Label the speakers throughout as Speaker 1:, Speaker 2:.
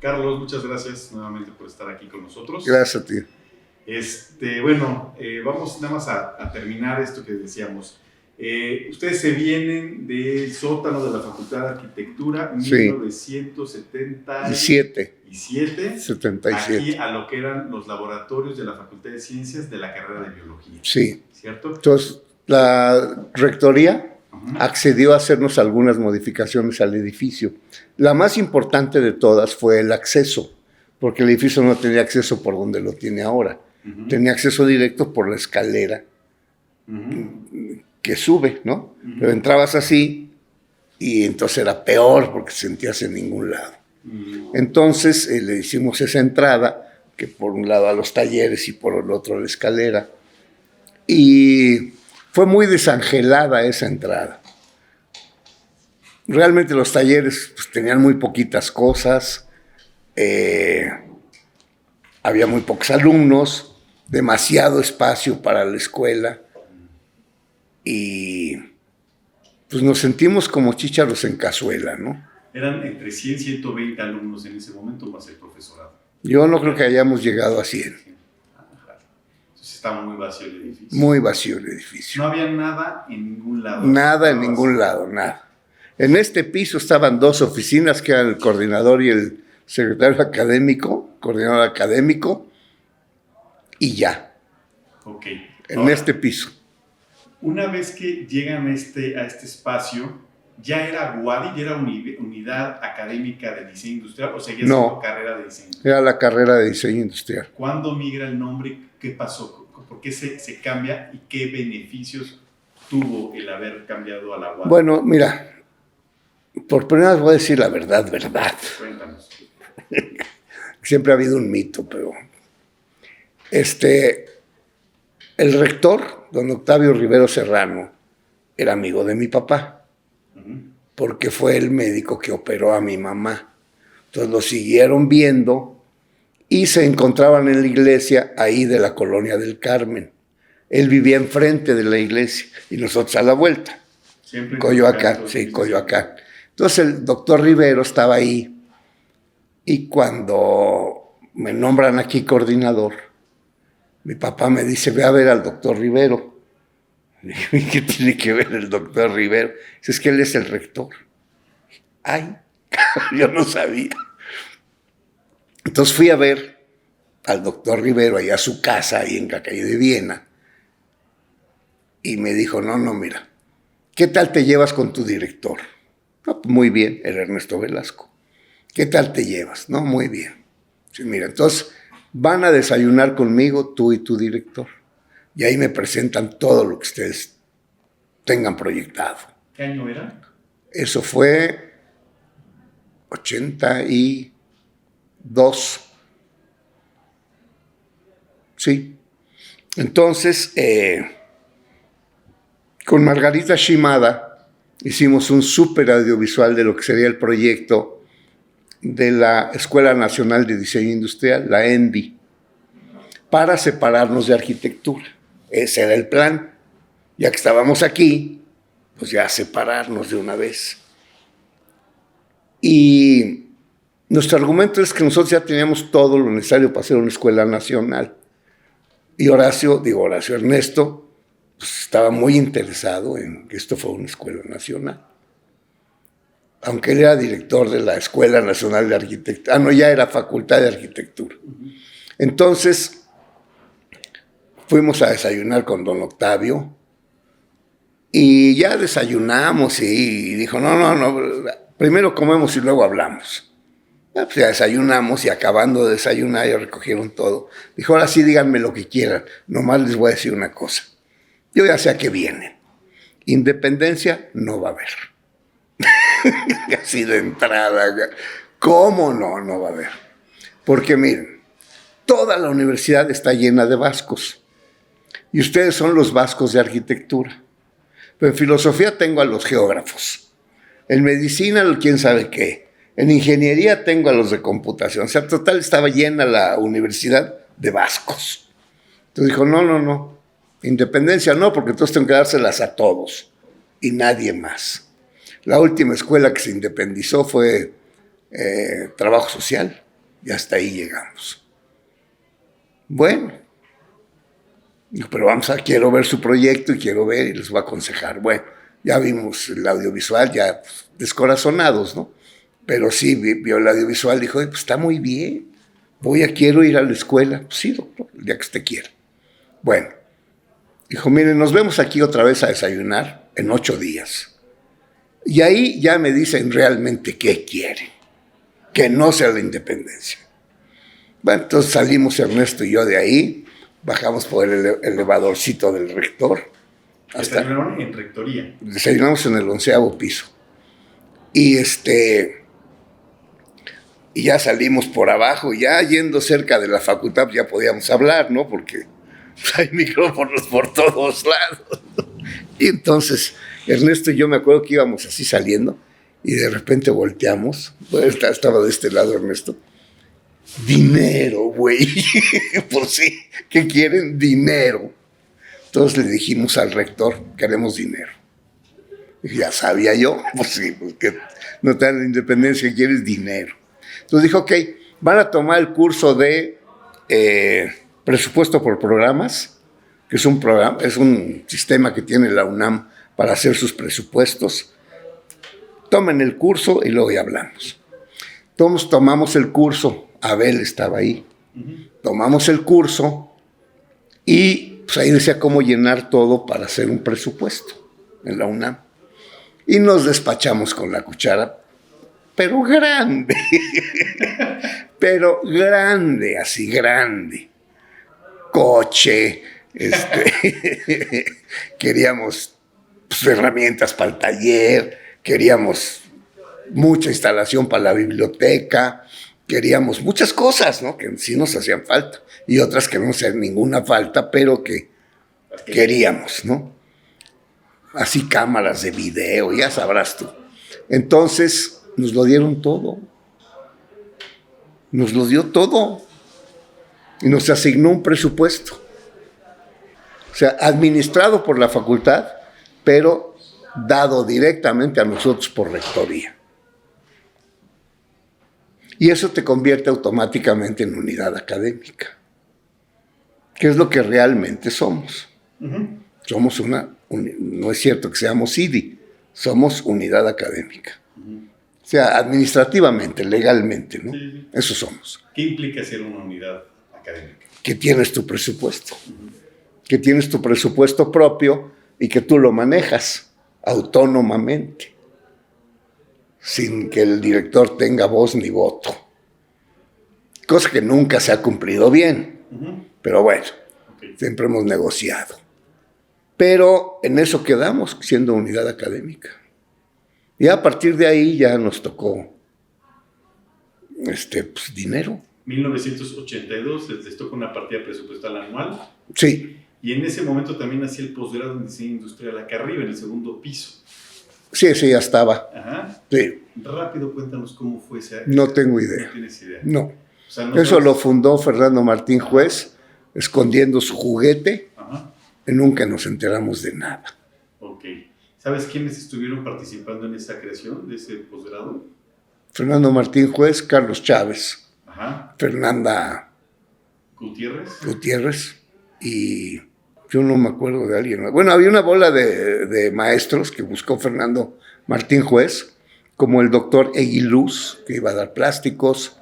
Speaker 1: Carlos, muchas gracias nuevamente por estar aquí con nosotros.
Speaker 2: Gracias a ti.
Speaker 1: Vamos nada más a terminar esto que decíamos. Ustedes se vienen del sótano de la Facultad de Arquitectura en 1977.
Speaker 2: 77.
Speaker 1: Aquí a lo que eran los laboratorios de la Facultad de Ciencias de la carrera de Biología.
Speaker 2: Sí.
Speaker 1: ¿Cierto?
Speaker 2: Entonces, la rectoría accedió a hacernos algunas modificaciones al edificio. La más importante de todas fue el acceso, porque el edificio no tenía acceso por donde lo tiene ahora. Tenía acceso directo por la escalera que sube, ¿no? Pero entrabas así y entonces era peor porque te sentías en ningún lado. Entonces le hicimos esa entrada, que por un lado a los talleres y por el otro a la escalera. Y fue muy desangelada esa entrada. Realmente los talleres pues, tenían muy poquitas cosas, había muy pocos alumnos, demasiado espacio para la escuela y pues nos sentimos como chícharos en cazuela, ¿no?
Speaker 1: Eran entre 100 y 120 alumnos en ese momento más el profesorado.
Speaker 2: Yo no creo que hayamos llegado a 100.
Speaker 1: Estaba muy vacío el edificio.
Speaker 2: Muy vacío el edificio.
Speaker 1: No había nada en ningún lado.
Speaker 2: Nada en ningún lado, nada. En este piso estaban dos oficinas, que eran el coordinador y el secretario académico, coordinador académico, y ya.
Speaker 1: Ok.
Speaker 2: En este piso.
Speaker 1: Una vez que llegan a este espacio, ¿ya era UADI, ya era unidad académica de diseño industrial o seguía siendo carrera de diseño industrial?
Speaker 2: Era la carrera de diseño industrial.
Speaker 1: ¿Cuándo migra el nombre? ¿Qué pasó? ¿Por qué se cambia y qué beneficios tuvo el haber cambiado a la UADI?
Speaker 2: Bueno, mira, por primera vez voy a decir la verdad.
Speaker 1: Cuéntanos.
Speaker 2: Siempre ha habido un mito, pero el rector, don Octavio Rivero Serrano, era amigo de mi papá, porque fue el médico que operó a mi mamá. Entonces lo siguieron viendo y se encontraban en la iglesia ahí de la Colonia del Carmen. Él vivía enfrente de la iglesia y nosotros a la vuelta.
Speaker 1: Siempre
Speaker 2: Coyoacán, sí, Coyoacán. Entonces el doctor Rivero estaba ahí y cuando me nombran aquí coordinador, mi papá me dice, ve a ver al doctor Rivero. Le dije, ¿qué tiene que ver el doctor Rivero? Dice, es que él es el rector. Ay, yo no sabía. Entonces fui a ver al doctor Rivero allá a su casa, ahí en la calle de Viena, y me dijo, no, mira, ¿qué tal te llevas con tu director? No, muy bien, era Ernesto Velasco. ¿Qué tal te llevas? No, muy bien. Sí, mira, entonces van a desayunar conmigo tú y tu director, y ahí me presentan todo lo que ustedes tengan proyectado.
Speaker 1: ¿Qué año era?
Speaker 2: Eso fue 82. Sí. Entonces, con Margarita Shimada hicimos un súper audiovisual de lo que sería el proyecto de la Escuela Nacional de Diseño Industrial, la ENDI, para separarnos de arquitectura. Ese era el plan. Ya que estábamos aquí, pues ya separarnos de una vez. Y nuestro argumento es que nosotros ya teníamos todo lo necesario para hacer una escuela nacional. Y Ernesto, pues estaba muy interesado en que esto fuera una escuela nacional. Aunque él era director de la Escuela Nacional de Arquitectura. Ya era Facultad de Arquitectura. Entonces, fuimos a desayunar con don Octavio. Y ya desayunamos y dijo, no, primero comemos y luego hablamos. Pues ya desayunamos y acabando de desayunar ya recogieron todo. Dijo, ahora sí díganme lo que quieran, nomás les voy a decir una cosa. Yo ya sé a qué vienen. Independencia no va a haber. Así de entrada. ¿Cómo no? No va a haber. Porque miren, toda la universidad está llena de vascos. Y ustedes son los vascos de arquitectura. Pero en filosofía tengo a los geógrafos. En medicina, quién sabe qué. En ingeniería tengo a los de computación. O sea, total estaba llena la universidad de vascos. Entonces dijo, no. Independencia no, porque entonces tengo que dárselas a todos. Y nadie más. La última escuela que se independizó fue Trabajo Social. Y hasta ahí llegamos. Bueno, digo, pero quiero ver su proyecto y quiero ver y les voy a aconsejar. Bueno, ya vimos el audiovisual, ya pues, descorazonados, ¿no? Pero sí, vio el audiovisual, dijo, pues está muy bien, quiero ir a la escuela. Pues sí, doctor, el día que usted quiera. Bueno, dijo, miren, nos vemos aquí otra vez a desayunar en 8 días. Y ahí ya me dicen realmente qué quieren, que no sea la independencia. Bueno, entonces salimos Ernesto y yo de ahí, bajamos por el elevadorcito del rector.
Speaker 1: Desayunaron en rectoría.
Speaker 2: Desayunamos en el 11º piso. Y y ya salimos por abajo, ya yendo cerca de la facultad ya podíamos hablar, ¿no? Porque hay micrófonos por todos lados. Y entonces Ernesto y yo me acuerdo que íbamos así saliendo y de repente volteamos. Bueno, estaba de este lado Ernesto. Dinero, güey. Pues sí, ¿qué quieren? Dinero. Entonces le dijimos al rector, queremos dinero. Y ya sabía yo, pues sí, porque no te dan la independencia, quieres dinero. Entonces dijo, ok, van a tomar el curso de presupuesto por programas, que es un sistema que tiene la UNAM para hacer sus presupuestos. Tomen el curso y luego ya hablamos. Todos tomamos el curso, Abel estaba ahí. Tomamos el curso y pues ahí decía cómo llenar todo para hacer un presupuesto en la UNAM. Y nos despachamos con la cuchara, pero grande, así grande. Coche, queríamos pues, herramientas para el taller, queríamos mucha instalación para la biblioteca, queríamos muchas cosas, ¿no? Que sí nos hacían falta y otras que no hacían ninguna falta, pero que queríamos, ¿no? Así cámaras de video, ya sabrás tú. Entonces nos lo dieron todo. Nos lo dio todo. Y nos asignó un presupuesto. O sea, administrado por la facultad, pero dado directamente a nosotros por rectoría. Y eso te convierte automáticamente en unidad académica, que es lo que realmente somos. Uh-huh. Somos no es cierto que seamos IDI, somos unidad académica. Uh-huh. O sea, administrativamente, legalmente, ¿no? Sí. Eso somos.
Speaker 1: ¿Qué implica ser una unidad académica?
Speaker 2: Que tienes tu presupuesto. Uh-huh. Que tienes tu presupuesto propio y que tú lo manejas autónomamente, sin que el director tenga voz ni voto. Cosa que nunca se ha cumplido bien. Uh-huh. Pero bueno, siempre hemos negociado. Pero en eso quedamos, siendo unidad académica. Y a partir de ahí ya nos tocó pues, dinero.
Speaker 1: 1982 les tocó una partida presupuestal anual.
Speaker 2: Sí.
Speaker 1: Y en ese momento también hacía el posgrado en diseño industrial acá arriba, en el 2º piso.
Speaker 2: Sí, ya estaba.
Speaker 1: Ajá.
Speaker 2: Sí.
Speaker 1: Rápido, cuéntanos cómo fue ese.
Speaker 2: No tengo idea.
Speaker 1: No tienes idea.
Speaker 2: No. O sea, eso lo fundó Fernando Martín Juez, escondiendo su juguete. Ajá. Y nunca nos enteramos de nada.
Speaker 1: Ok. ¿Sabes quiénes estuvieron participando en esa creación de ese posgrado?
Speaker 2: Fernando Martín Juez, Carlos Chávez.
Speaker 1: Ajá.
Speaker 2: Fernanda Gutiérrez. Y yo no me acuerdo de alguien. Bueno, había una bola de maestros que buscó Fernando Martín Juez, como el doctor Eguiluz, que iba a dar plásticos,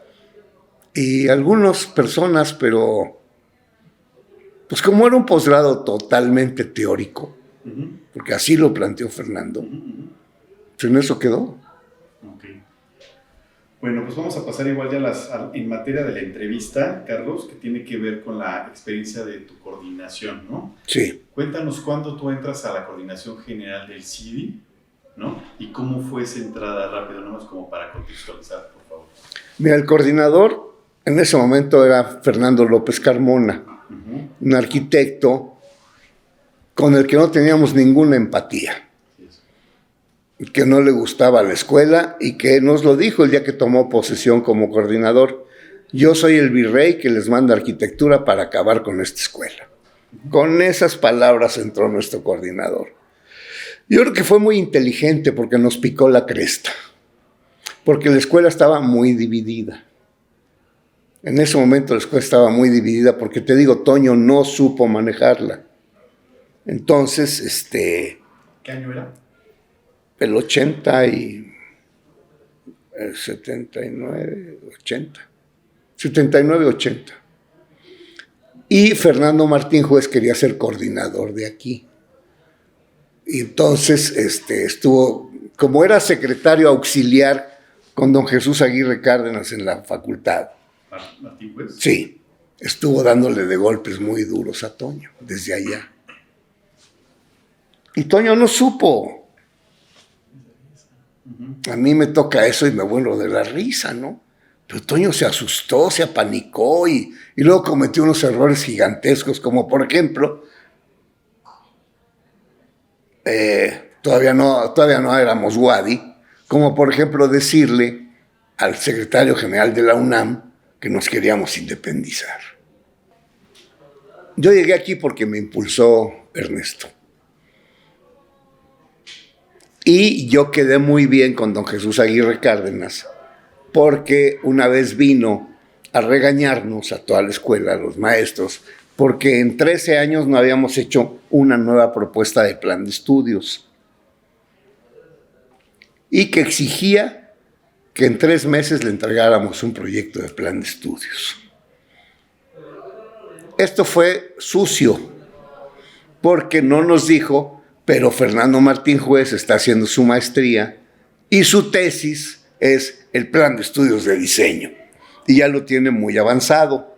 Speaker 2: y algunas personas, pero pues como era un posgrado totalmente teórico, uh-huh. Porque así lo planteó Fernando, uh-huh. Pues en eso quedó.
Speaker 1: Okay. Bueno, pues vamos a pasar igual ya en materia de la entrevista, Carlos, que tiene que ver con la experiencia de tu coordinación, ¿no?
Speaker 2: Sí.
Speaker 1: Cuéntanos cuándo tú entras a la coordinación general del CIDI, ¿no? Y cómo fue esa entrada rápido, nomás como para contextualizar, por favor.
Speaker 2: Mira, el coordinador en ese momento era Fernando López Carmona, uh-huh. Un arquitecto con el que no teníamos ninguna empatía, que no le gustaba la escuela y que nos lo dijo el día que tomó posesión como coordinador. Yo soy el virrey que les manda arquitectura para acabar con esta escuela. Uh-huh. Con esas palabras entró nuestro coordinador. Yo creo que fue muy inteligente porque nos picó la cresta, porque la escuela estaba muy dividida. En ese momento la escuela estaba muy dividida porque, te digo, Toño no supo manejarla. Entonces,
Speaker 1: ¿Qué año era?
Speaker 2: el 80 y el 79, 80. 79, 80. Y Fernando Martín Juez quería ser coordinador de aquí. Y entonces estuvo, como era secretario auxiliar con don Jesús Aguirre Cárdenas en la facultad.
Speaker 1: ¿Martín Juez?
Speaker 2: Sí, estuvo dándole de golpes muy duros a Toño desde allá. Y Toño no supo. A mí me toca eso y me vuelvo de la risa, ¿no? Pero Toño se asustó, se apanicó y luego cometió unos errores gigantescos, como por ejemplo, todavía no éramos Wadi, como por ejemplo decirle al secretario general de la UNAM que nos queríamos independizar. Yo llegué aquí porque me impulsó Ernesto. Y yo quedé muy bien con don Jesús Aguirre Cárdenas, porque una vez vino a regañarnos a toda la escuela, a los maestros, porque en 13 años no habíamos hecho una nueva propuesta de plan de estudios. Y que exigía que en 3 meses le entregáramos un proyecto de plan de estudios. Esto fue sucio, porque no nos dijo, pero Fernando Martín Juez está haciendo su maestría y su tesis es el plan de estudios de diseño. Y ya lo tiene muy avanzado.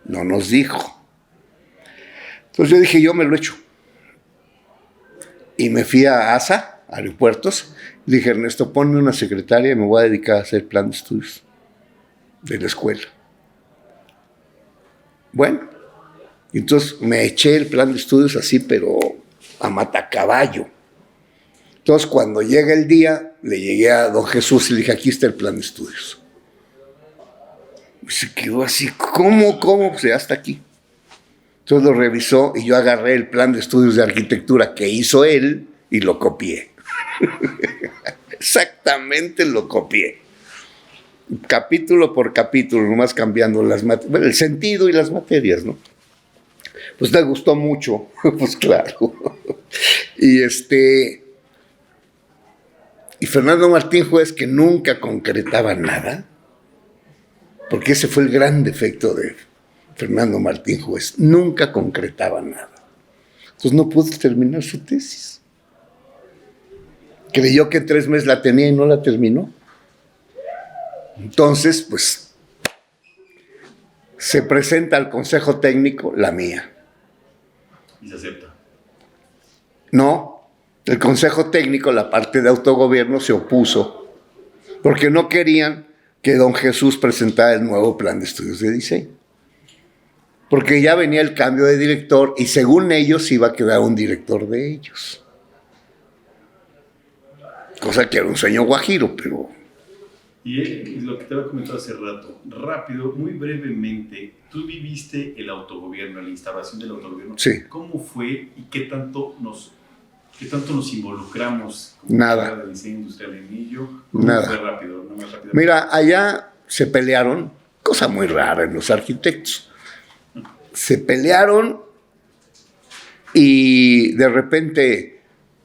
Speaker 2: No nos dijo. Entonces yo dije, yo me lo echo. Y me fui a ASA, Aeropuertos, y dije, Ernesto, ponme una secretaria y me voy a dedicar a hacer el plan de estudios de la escuela. Bueno, entonces me eché el plan de estudios así, pero a matacaballo. Entonces, cuando llega el día, le llegué a don Jesús y le dije, aquí está el plan de estudios. Y se quedó así, ¿cómo? Pues ya está aquí. Entonces lo revisó y yo agarré el plan de estudios de arquitectura que hizo él y lo copié. Exactamente lo copié. Capítulo por capítulo, nomás cambiando el sentido y las materias, ¿no? Pues le gustó mucho, pues claro. Y Fernando Martín Juez, que nunca concretaba nada, porque ese fue el gran defecto de Fernando Martín Juez, nunca concretaba nada. Entonces no pudo terminar su tesis. Creyó que en 3 meses la tenía y no la terminó. Entonces, pues, se presenta al Consejo Técnico la mía.
Speaker 1: ¿Y se acepta?
Speaker 2: No, el Consejo Técnico, la parte de autogobierno, se opuso, porque no querían que don Jesús presentara el nuevo plan de estudios de diseño. Porque ya venía el cambio de director y según ellos iba a quedar un director de ellos. Cosa que era un sueño guajiro, pero...
Speaker 1: Y lo que te había comentado hace rato, rápido, muy brevemente, tú viviste el autogobierno, la instauración del autogobierno.
Speaker 2: Sí.
Speaker 1: ¿Cómo fue y qué tanto nos involucramos
Speaker 2: con nada
Speaker 1: de diseño industrial en ello?
Speaker 2: Nada.
Speaker 1: Fue rápido, no más rápido.
Speaker 2: Mira, allá se pelearon, cosa muy rara en los arquitectos. Se pelearon y de repente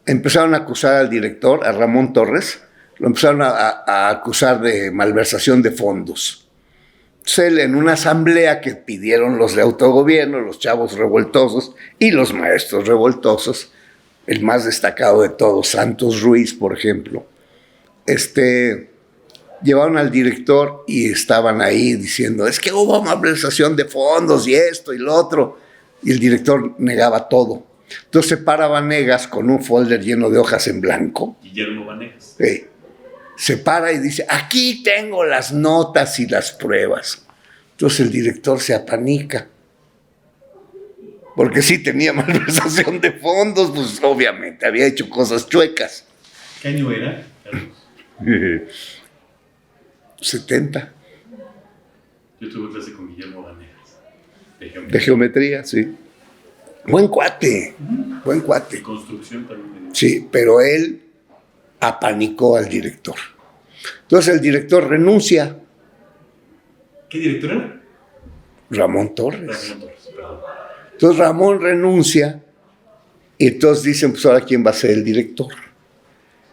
Speaker 2: empezaron a acusar al director, a Ramón Torres, lo empezaron a acusar de malversación de fondos. Entonces él, en una asamblea que pidieron los de autogobierno, los chavos revoltosos y los maestros revoltosos, el más destacado de todos, Santos Ruiz, por ejemplo, llevaron al director y estaban ahí diciendo, es que hubo malversación de fondos y esto y lo otro, y el director negaba todo. Entonces se para Vanegas con un folder lleno de hojas en blanco.
Speaker 1: Guillermo Vanegas.
Speaker 2: Sí. Se para y dice, aquí tengo las notas y las pruebas. Entonces el director se apanica. Porque sí tenía malversación de fondos, pues obviamente había hecho cosas chuecas.
Speaker 1: ¿Qué año era, Carlos?
Speaker 2: 70.
Speaker 1: Yo tuve clase con Guillermo Vanegas.
Speaker 2: De geometría, sí. Buen cuate, buen cuate.
Speaker 1: De construcción también.
Speaker 2: Sí, pero él apanicó al director. Entonces el director renuncia.
Speaker 1: ¿Qué director era?
Speaker 2: Ramón Torres.
Speaker 1: Ramón Torres, perdón.
Speaker 2: Entonces Ramón renuncia y entonces dicen, pues ahora quién va a ser el director.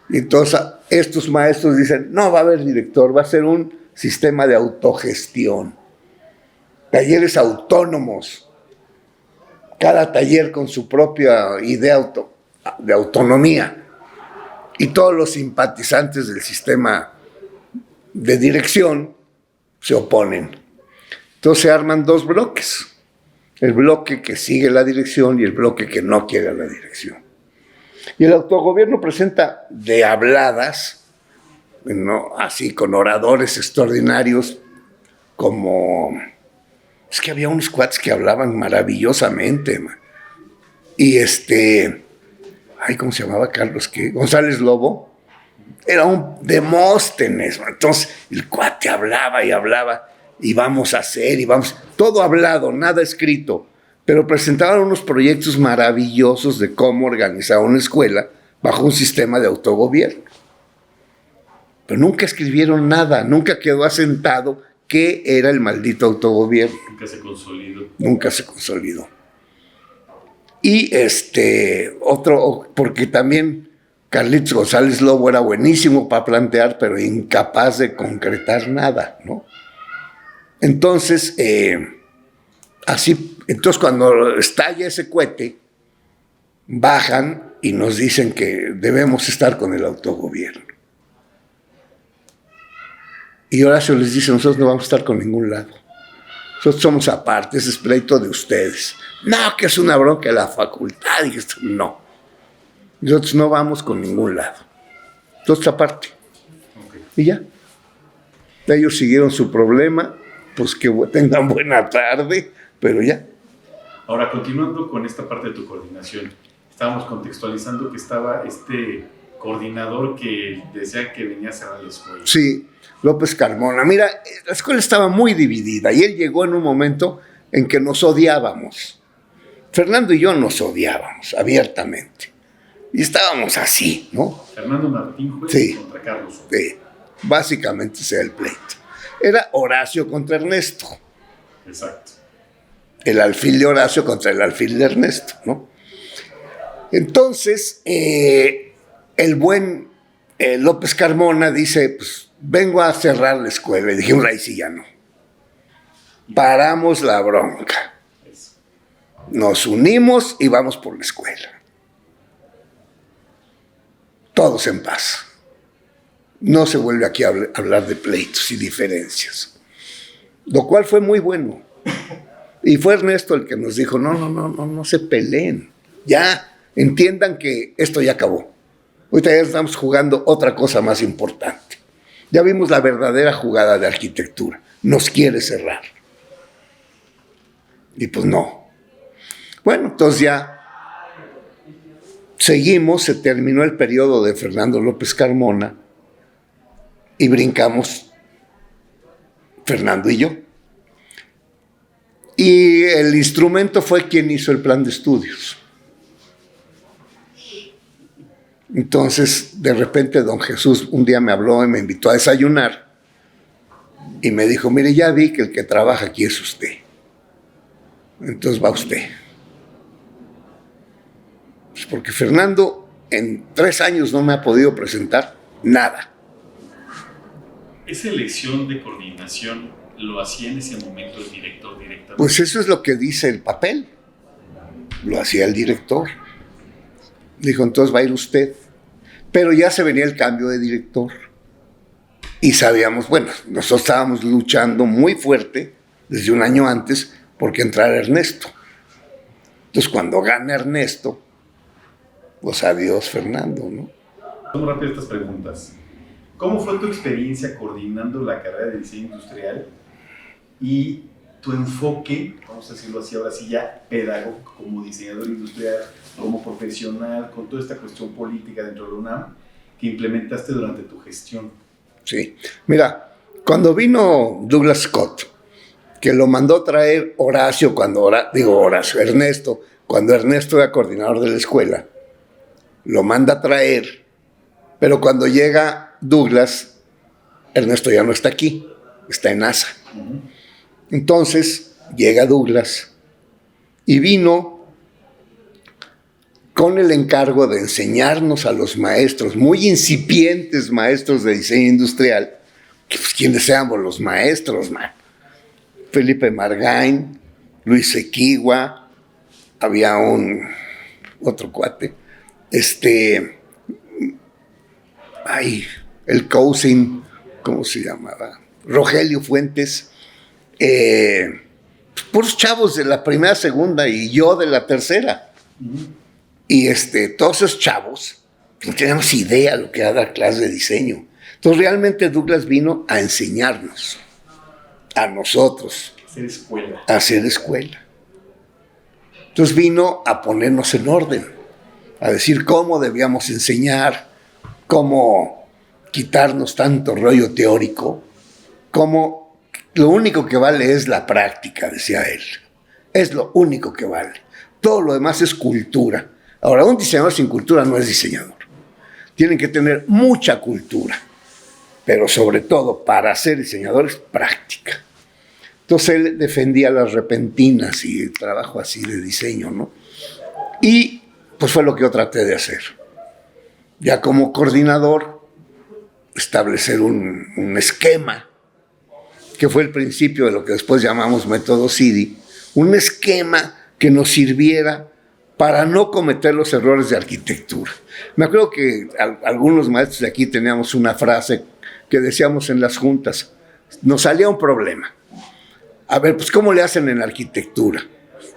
Speaker 2: Y entonces estos maestros dicen, no va a haber director, va a ser un sistema de autogestión. Talleres autónomos. Cada taller con su propia idea de autonomía. Y todos los simpatizantes del sistema de dirección se oponen. Entonces se arman dos bloques. El bloque que sigue la dirección y el bloque que no quiere la dirección. Y el autogobierno presenta de habladas, ¿no? Así con oradores extraordinarios, como... Es que había unos cuates que hablaban maravillosamente, man. Y ¿cómo se llamaba Carlos? González Lobo. Era un Demóstenes, man. Entonces el cuate hablaba y hablaba, y vamos a hacer, y vamos... Todo hablado, nada escrito. Pero presentaban unos proyectos maravillosos de cómo organizar una escuela bajo un sistema de autogobierno. Pero nunca escribieron nada, nunca quedó asentado qué era el maldito autogobierno.
Speaker 1: Nunca se consolidó.
Speaker 2: Nunca se consolidó. Y otro, porque también Carlitos González Lobo era buenísimo para plantear, pero incapaz de concretar nada, ¿no? Entonces, entonces cuando estalla ese cohete, bajan y nos dicen que debemos estar con el autogobierno. Y Horacio les dice, nosotros no vamos a estar con ningún lado. Nosotros somos aparte, ese es pleito de ustedes. No, que es una bronca de la facultad. Y esto, no. Nosotros no vamos con ningún lado. Nosotros aparte.
Speaker 1: Okay.
Speaker 2: Y ya. Ellos siguieron su problema, pues que tengan buena tarde, pero ya.
Speaker 1: Ahora, continuando con esta parte de tu coordinación, estábamos contextualizando que estaba este coordinador que decía que venía a cerrar la escuela.
Speaker 2: Sí, López Carmona. Mira, la escuela estaba muy dividida y él llegó en un momento en que nos odiábamos. Fernando y yo nos odiábamos abiertamente. Y estábamos así, ¿no?
Speaker 1: Fernando Martín Juez
Speaker 2: sí,
Speaker 1: contra Carlos.
Speaker 2: Sí, básicamente ese era el pleito. Era Horacio contra Ernesto.
Speaker 1: Exacto.
Speaker 2: El alfil de Horacio contra el alfil de Ernesto, ¿no? Entonces, el buen López Carmona dice, pues vengo a cerrar la escuela. Y dijimos, ahí sí ya no. Paramos la bronca. Nos unimos y vamos por la escuela. Todos en paz. No se vuelve aquí a hablar de pleitos y diferencias. Lo cual fue muy bueno. Y fue Ernesto el que nos dijo, no se peleen. Ya, entiendan que esto ya acabó. Ahorita ya estamos jugando otra cosa más importante. Ya vimos la verdadera jugada de arquitectura. Nos quiere cerrar. Y pues no. Bueno, entonces ya seguimos, se terminó el periodo de Fernando López Carmona y brincamos Fernando y yo. Y el instrumento fue quien hizo el plan de estudios. Entonces, de repente, don Jesús un día me habló y me invitó a desayunar y me dijo, mire, ya vi que el que trabaja aquí es usted. Entonces va usted. Pues porque Fernando en 3 años no me ha podido presentar nada.
Speaker 1: ¿Esa elección de coordinación lo hacía en ese momento el director directamente?
Speaker 2: Pues eso es lo que dice el papel. Lo hacía el director. Dijo, entonces va a ir usted. Pero ya se venía el cambio de director. Y sabíamos, bueno, nosotros estábamos luchando muy fuerte desde un año antes porque entrara Ernesto. Entonces cuando gana Ernesto, pues adiós Fernando, ¿no?
Speaker 1: Vamos rápido a estas preguntas. ¿Cómo fue tu experiencia coordinando la carrera de diseño industrial y tu enfoque, vamos a decirlo así, ahora sí ya pedagógico, como diseñador industrial, como profesional, con toda esta cuestión política dentro de la UNAM que implementaste durante tu gestión?
Speaker 2: Sí, mira, cuando vino Douglas Scott, que lo mandó traer Horacio, Ernesto, cuando Ernesto era coordinador de la escuela, lo manda a traer, pero cuando llega Douglas, Ernesto ya no está aquí, está en NASA. Entonces, llega Douglas y vino con el encargo de enseñarnos a los maestros, muy incipientes maestros de diseño industrial, que pues quienes seamos los maestros, man. Felipe Margain, Luis Equigua, había otro cuate, el Cousin, ¿cómo se llamaba? Rogelio Fuentes, puros chavos de la primera, segunda y yo de la tercera. Y todos esos chavos no teníamos idea de lo que era dar clases de diseño. Entonces realmente Douglas vino a enseñarnos, a nosotros, a hacer escuela. Entonces vino a ponernos en orden, a decir cómo debíamos enseñar, cómo quitarnos tanto rollo teórico, cómo lo único que vale es la práctica, decía él. Es lo único que vale. Todo lo demás es cultura. Ahora, un diseñador sin cultura no es diseñador. Tienen que tener mucha cultura, pero sobre todo, para ser diseñadores, práctica. Entonces él defendía las repentinas y el trabajo así de diseño, ¿no? Y pues fue lo que yo traté de hacer. Ya como coordinador, establecer un esquema, que fue el principio de lo que después llamamos método CIDI, un esquema que nos sirviera para no cometer los errores de arquitectura. Me acuerdo que algunos maestros de aquí teníamos una frase que decíamos en las juntas, nos salía un problema. A ver, pues ¿cómo le hacen en arquitectura?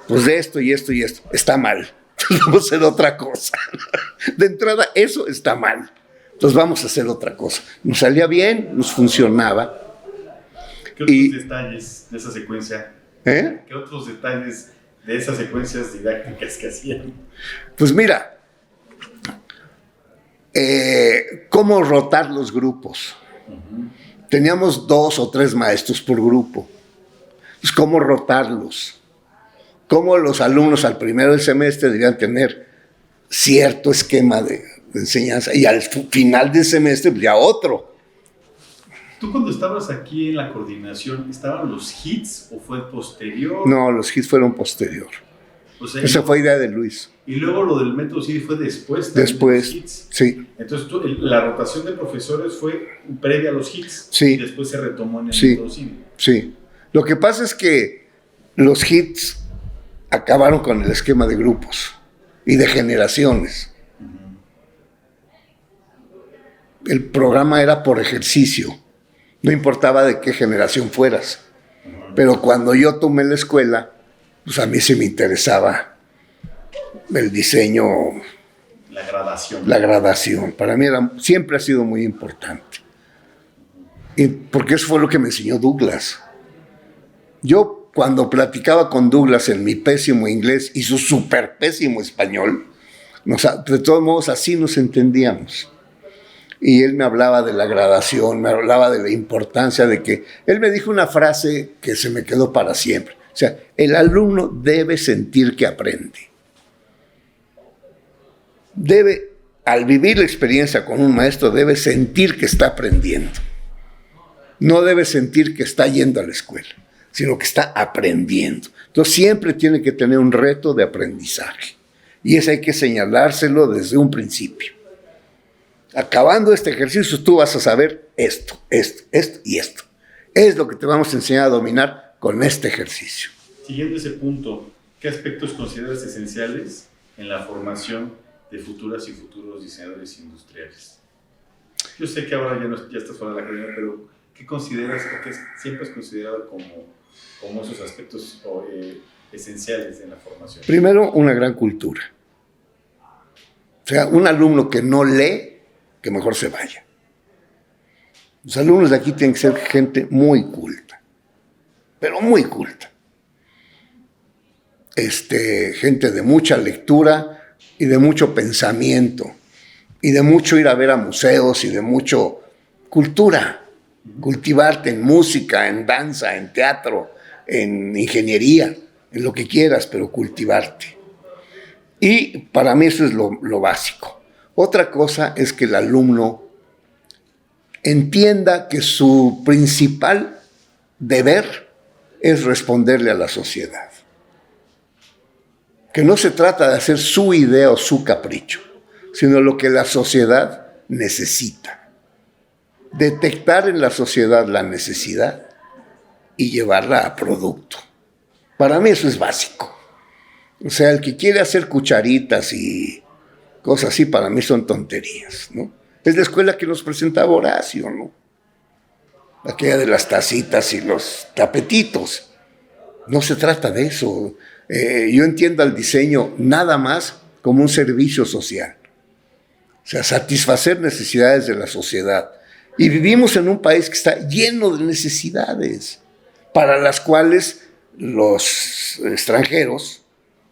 Speaker 2: Pues de esto y esto y esto. Está mal. Entonces vamos a hacer otra cosa. De entrada, eso está mal. Entonces vamos a hacer otra cosa. Nos salía bien, nos funcionaba.
Speaker 1: ¿Qué otros detalles de esa secuencia?
Speaker 2: ¿Qué
Speaker 1: otros detalles de esas secuencias didácticas que hacían?
Speaker 2: Pues mira, cómo rotar los grupos. Teníamos 2 o 3 maestros por grupo. Pues cómo rotarlos. Cómo los alumnos al primero del semestre debían tener cierto esquema de enseñanza y al final del semestre pues ya otro.
Speaker 1: ¿Tú cuando estabas aquí en la coordinación, estaban los hits o fue posterior?
Speaker 2: No, los hits fueron posterior. O sea, esa fue idea de Luis.
Speaker 1: Y luego lo del método CIDI fue después.
Speaker 2: Después,
Speaker 1: de los hits.
Speaker 2: Sí.
Speaker 1: Entonces la rotación de profesores fue previa a los hits.
Speaker 2: Sí.
Speaker 1: Y después se retomó en el método CIDI.
Speaker 2: Sí. Lo que pasa es que los hits acabaron con el esquema de grupos y de generaciones. El programa era por ejercicio. No importaba de qué generación fueras. Pero cuando yo tomé la escuela, pues a mí sí me interesaba el diseño. La gradación. Para mí siempre ha sido muy importante. Y porque eso fue lo que me enseñó Douglas. Yo, cuando platicaba con Douglas en mi pésimo inglés y su súper pésimo español, de todos modos así nos entendíamos. Y él me hablaba de la gradación, me hablaba de la importancia de que... Él me dijo una frase que se me quedó para siempre. O sea, el alumno debe sentir que aprende. Al vivir la experiencia con un maestro, debe sentir que está aprendiendo. No debe sentir que está yendo a la escuela, sino que está aprendiendo. Entonces siempre tiene que tener un reto de aprendizaje. Y eso hay que señalárselo desde un principio. Acabando este ejercicio, tú vas a saber esto y esto. Es lo que te vamos a enseñar a dominar con este ejercicio.
Speaker 1: Siguiendo ese punto, ¿qué aspectos consideras esenciales en la formación de futuras y futuros diseñadores industriales? Yo sé que ahora ya estás fuera de la academia, pero ¿qué consideras o qué siempre has considerado como esos aspectos esenciales en la formación?
Speaker 2: Primero, una gran cultura. O sea, un alumno que no lee, que mejor se vaya. Los alumnos de aquí tienen que ser gente muy culta, pero muy culta. Gente de mucha lectura y de mucho pensamiento, y de mucho ir a ver a museos y de mucho cultura. Cultivarte en música, en danza, en teatro, en ingeniería, en lo que quieras, pero cultivarte. Y para mí eso es lo básico. Otra cosa es que el alumno entienda que su principal deber es responderle a la sociedad. Que no se trata de hacer su idea o su capricho, sino lo que la sociedad necesita. Detectar en la sociedad la necesidad y llevarla a producto. Para mí eso es básico. O sea, el que quiere hacer cucharitas y cosas así, para mí son tonterías, ¿no? Es la escuela que nos presentaba Horacio, ¿no? Aquella de las tacitas y los tapetitos. No se trata de eso. Yo entiendo el diseño nada más como un servicio social. O sea, satisfacer necesidades de la sociedad. Y vivimos en un país que está lleno de necesidades, para las cuales los extranjeros,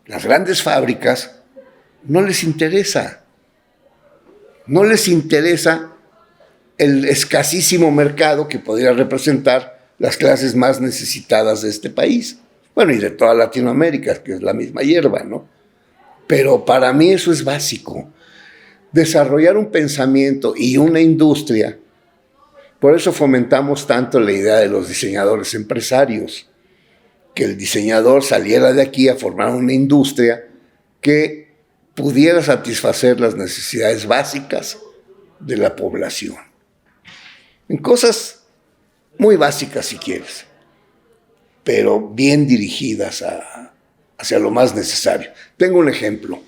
Speaker 2: las grandes fábricas, no les interesa. No les interesa el escasísimo mercado que podría representar las clases más necesitadas de este país. Bueno, y de toda Latinoamérica, que es la misma hierba, ¿no? Pero para mí eso es básico. Desarrollar un pensamiento y una industria. Por eso fomentamos tanto la idea de los diseñadores empresarios. Que el diseñador saliera de aquí a formar una industria que pudiera satisfacer las necesidades básicas de la población. En cosas muy básicas, si quieres, pero bien dirigidas hacia lo más necesario. Tengo un ejemplo.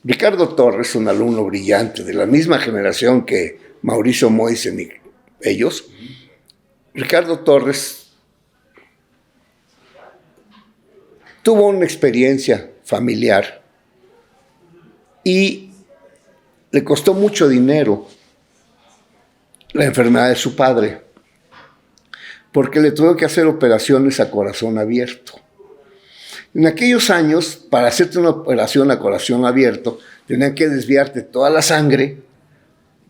Speaker 2: Ricardo Torres, un alumno brillante de la misma generación que Mauricio Moisen y ellos. Ricardo Torres tuvo una experiencia familiar y le costó mucho dinero la enfermedad de su padre, porque le tuvo que hacer operaciones a corazón abierto. En aquellos años, para hacerte una operación a corazón abierto, tenían que desviarte toda la sangre,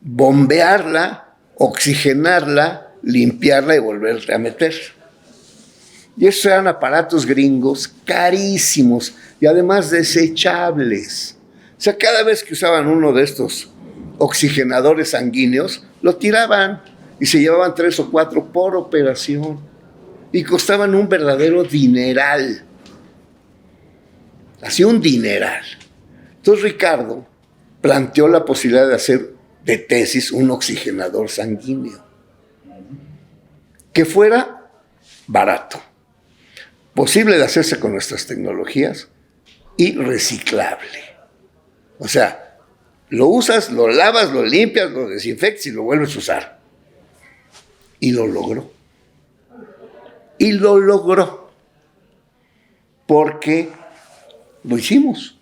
Speaker 2: bombearla, oxigenarla, limpiarla y volverla a meter. Y esos eran aparatos gringos carísimos y además desechables. O sea, cada vez que usaban uno de estos oxigenadores sanguíneos, lo tiraban y se llevaban 3 o 4 por operación. Y costaban un verdadero dineral. Así un dineral. Entonces Ricardo planteó la posibilidad de hacer de tesis un oxigenador sanguíneo. Que fuera barato, posible de hacerse con nuestras tecnologías y reciclable. O sea, lo usas, lo lavas, lo limpias, lo desinfectas y lo vuelves a usar. Y lo logró. Y lo logró. Porque lo hicimos.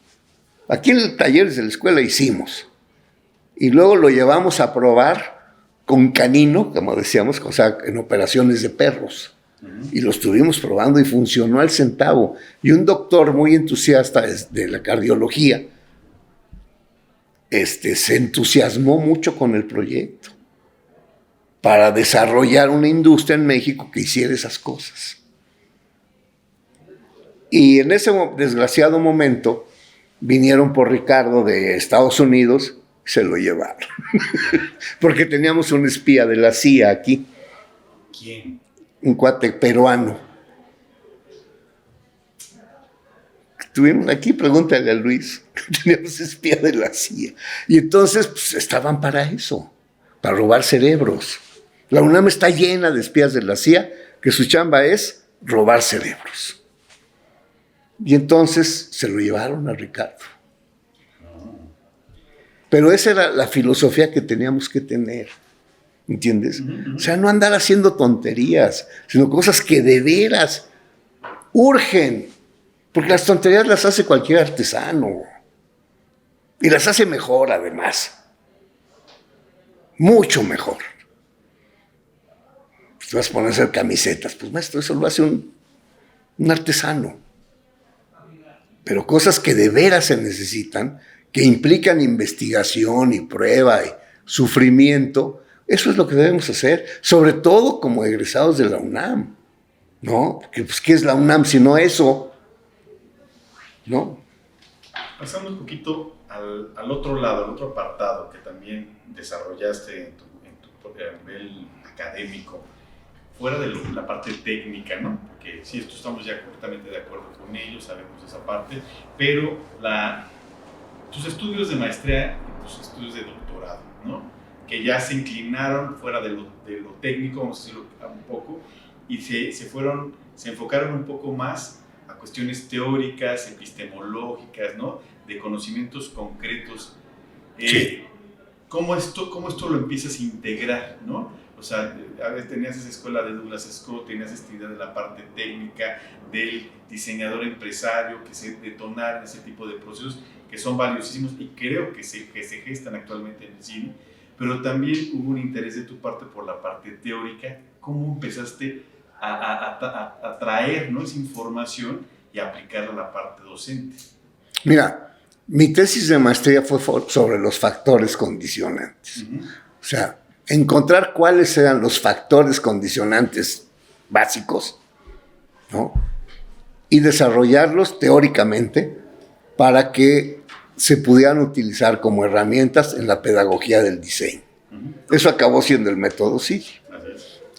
Speaker 2: Aquí en el taller de la escuela hicimos. Y luego lo llevamos a probar con canino, como decíamos, o sea, en operaciones de perros. Y lo estuvimos probando y funcionó al centavo. Y un doctor muy entusiasta de la cardiología se entusiasmó mucho con el proyecto para desarrollar una industria en México que hiciera esas cosas. Y en ese desgraciado momento vinieron por Ricardo de Estados Unidos y se lo llevaron. Porque teníamos un espía de la CIA aquí.
Speaker 1: ¿Quién?
Speaker 2: Un cuate peruano. Estuvimos aquí, pregúntale a Luis. Teníamos espía de la CIA. Y entonces pues, estaban para eso, para robar cerebros. La UNAM está llena de espías de la CIA que su chamba es robar cerebros. Y entonces se lo llevaron a Ricardo. Pero esa era la filosofía que teníamos que tener. ¿Entiendes? O sea, no andar haciendo tonterías, sino cosas que de veras urgen. Porque las tonterías las hace cualquier artesano. Y las hace mejor, además. Mucho mejor. Pues te vas a poner a hacer camisetas. Pues maestro, eso lo hace un artesano. Pero cosas que de veras se necesitan, que implican investigación y prueba y sufrimiento, eso es lo que debemos hacer, sobre todo como egresados de la UNAM, ¿no? Porque, pues, ¿qué es la UNAM si no eso? ¿No?
Speaker 1: Pasando un poquito al otro lado, al otro apartado que también desarrollaste en tu nivel académico, fuera de la parte técnica, ¿no? Porque sí, esto estamos ya completamente de acuerdo con ellos, sabemos esa parte, pero tus estudios de maestría y tus estudios de doctorado, ¿no? Que ya se inclinaron fuera de lo técnico, vamos a decirlo un poco, y se enfocaron un poco más a cuestiones teóricas, epistemológicas, ¿no? De conocimientos concretos.
Speaker 2: Sí.
Speaker 1: ¿Cómo esto lo empiezas a integrar, ¿no? O sea, a ver, tenías esa escuela de Douglas Scott, tenías esta idea de la parte técnica, del diseñador empresario, que se detonaron ese tipo de procesos que son valiosísimos y creo que se gestan actualmente en el cine, pero también hubo un interés de tu parte por la parte teórica. ¿Cómo empezaste a traer, ¿no? esa información y aplicarla a la parte docente?
Speaker 2: Mira, mi tesis de maestría fue sobre los factores condicionantes. O sea, encontrar cuáles eran los factores condicionantes básicos, ¿no? Y desarrollarlos teóricamente para que se pudieran utilizar como herramientas en la pedagogía del diseño. Eso acabó siendo el método Sigi.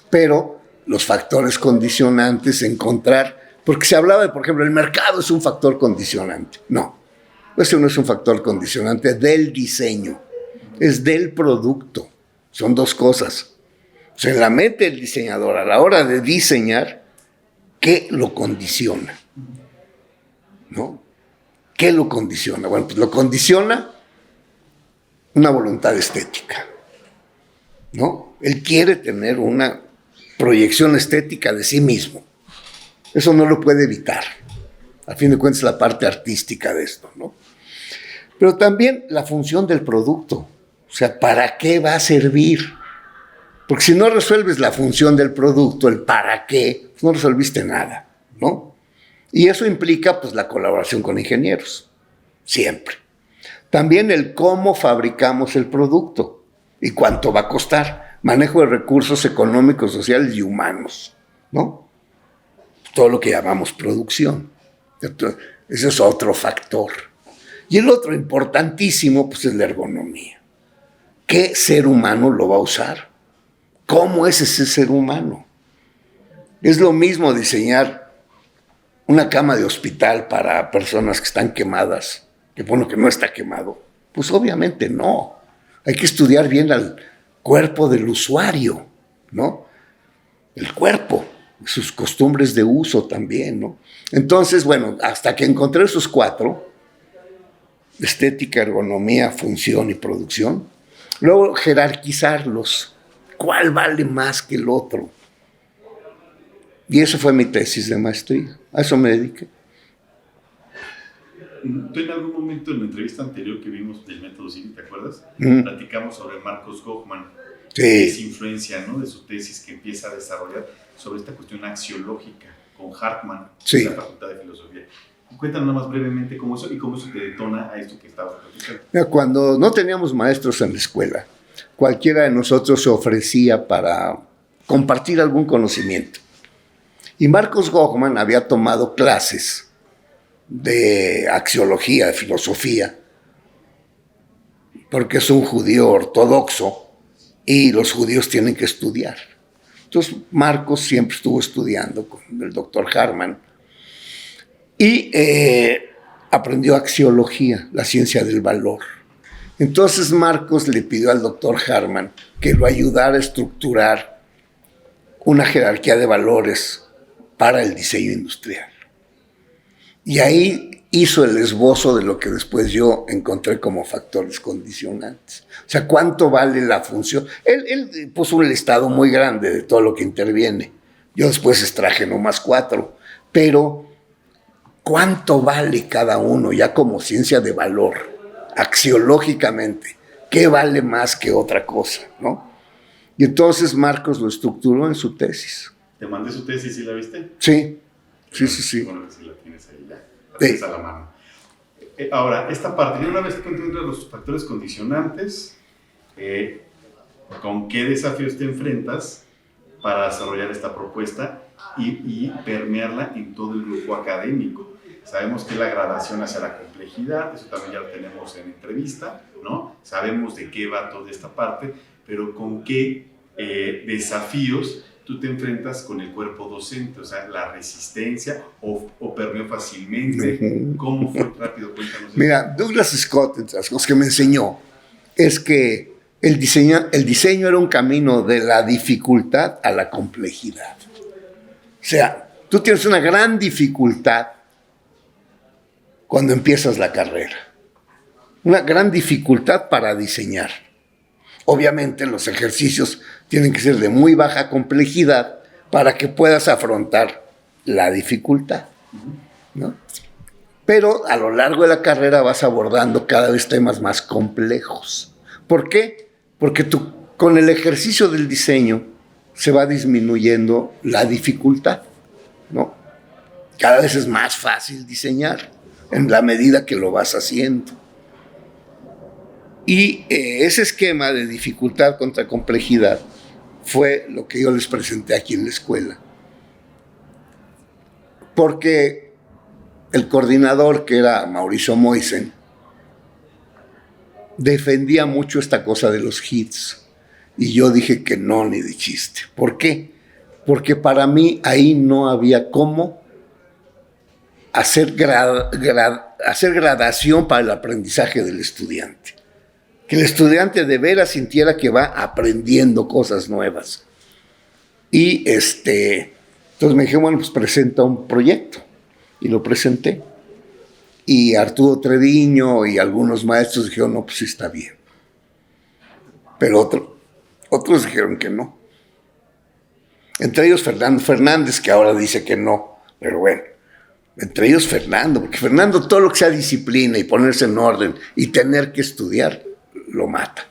Speaker 2: Pero los factores condicionantes, encontrar, porque se hablaba de, por ejemplo, el mercado es un factor condicionante. No, eso no es un factor condicionante del diseño, es del producto. Son dos cosas. O sea, en la mente del diseñador, a la hora de diseñar, ¿qué lo condiciona? ¿No? ¿Qué lo condiciona? Bueno, pues lo condiciona una voluntad estética, ¿no? Él quiere tener una proyección estética de sí mismo. Eso no lo puede evitar. A fin de cuentas, la parte artística de esto, ¿no? Pero también la función del producto. O sea, ¿para qué va a servir? Porque si no resuelves la función del producto, el para qué, no resolviste nada, ¿no? Y eso implica, pues, la colaboración con ingenieros, siempre. También el cómo fabricamos el producto y cuánto va a costar. Manejo de recursos económicos, sociales y humanos, ¿no? Todo lo que llamamos producción. Entonces, ese es otro factor. Y el otro importantísimo, pues, es la ergonomía. ¿Qué ser humano lo va a usar? ¿Cómo es ese ser humano? Es lo mismo diseñar una cama de hospital para personas que están quemadas, que bueno, que no está quemado. Pues obviamente no. Hay que estudiar bien al cuerpo del usuario, ¿no? El cuerpo, sus costumbres de uso también, ¿no? Entonces, bueno, hasta que encontré esos cuatro, estética, ergonomía, función y producción, luego jerarquizarlos. ¿Cuál vale más que el otro? Y eso fue mi tesis de maestría. A eso me dediqué.
Speaker 1: Tú en algún momento en la entrevista anterior que vimos del método Sigi, ¿te acuerdas? Platicamos sobre Marcos Gochman,
Speaker 2: Sí.
Speaker 1: esa influencia, ¿no? de su tesis que empieza a desarrollar sobre esta cuestión axiológica con Hartmann,
Speaker 2: Sí.
Speaker 1: en la Facultad de Filosofía. Cuéntanos nada más brevemente cómo eso te detona a esto que estabas platicando.
Speaker 2: Cuando no teníamos maestros en la escuela, cualquiera de nosotros se ofrecía para compartir algún conocimiento. Y Marcos Gochman había tomado clases de axiología, de filosofía, porque es un judío ortodoxo y los judíos tienen que estudiar. Entonces Marcos siempre estuvo estudiando con el doctor Hartmann y aprendió axiología, la ciencia del valor. Entonces Marcos le pidió al doctor Hartmann que lo ayudara a estructurar una jerarquía de valores para el diseño industrial. Y ahí hizo el esbozo de lo que después yo encontré como factores condicionantes. O sea, ¿cuánto vale la función? Él puso un listado muy grande de todo lo que interviene. Yo después extraje nomás 4. Pero, ¿cuánto vale cada uno ya como ciencia de valor? Axiológicamente, ¿qué vale más que otra cosa, no? Y entonces Marcos lo estructuró en su tesis.
Speaker 1: ¿Te mandé su tesis y la viste?
Speaker 2: Sí, sí.
Speaker 1: Bueno, que sí la tienes ahí ya, la tienes a la mano. Ahora, esta parte, una vez que encuentras los factores condicionantes, ¿con qué desafíos te enfrentas para desarrollar esta propuesta y permearla en todo el grupo académico? Sabemos que la gradación hacia la complejidad, eso también ya lo tenemos en entrevista, ¿no? Sabemos de qué va toda esta parte, pero con qué desafíos tú te enfrentas con el cuerpo docente, o sea, la resistencia o permeó fácilmente. ¿Cómo fue rápido? Cuéntanos eso.
Speaker 2: Mira, Douglas Scott, entre las cosas que me enseñó, es que el diseño era un camino de la dificultad a la complejidad. O sea, tú tienes una gran dificultad cuando empiezas la carrera. Una gran dificultad para diseñar. Obviamente los ejercicios tienen que ser de muy baja complejidad para que puedas afrontar la dificultad, ¿no? Pero a lo largo de la carrera vas abordando cada vez temas más complejos. ¿Por qué? Porque tú, con el ejercicio del diseño se va disminuyendo la dificultad, ¿no? Cada vez es más fácil diseñar en la medida que lo vas haciendo. Y ese esquema de dificultad contra complejidad fue lo que yo les presenté aquí en la escuela. Porque el coordinador, que era Mauricio Moisen, defendía mucho esta cosa de los hits. Y yo dije que no, ni de chiste. ¿Por qué? Porque para mí ahí no había cómo hacer gradación para el aprendizaje del estudiante. Que el estudiante de veras sintiera que va aprendiendo cosas nuevas. Y entonces me dije, bueno, pues presenta un proyecto. Y lo presenté. Y Arturo Treviño y algunos maestros dijeron, no, pues sí está bien. Pero otros dijeron que no. Entre ellos Fernando Fernández, que ahora dice que no. Pero bueno, entre ellos Fernando, porque Fernando todo lo que sea disciplina y ponerse en orden y tener que estudiar, lo mata.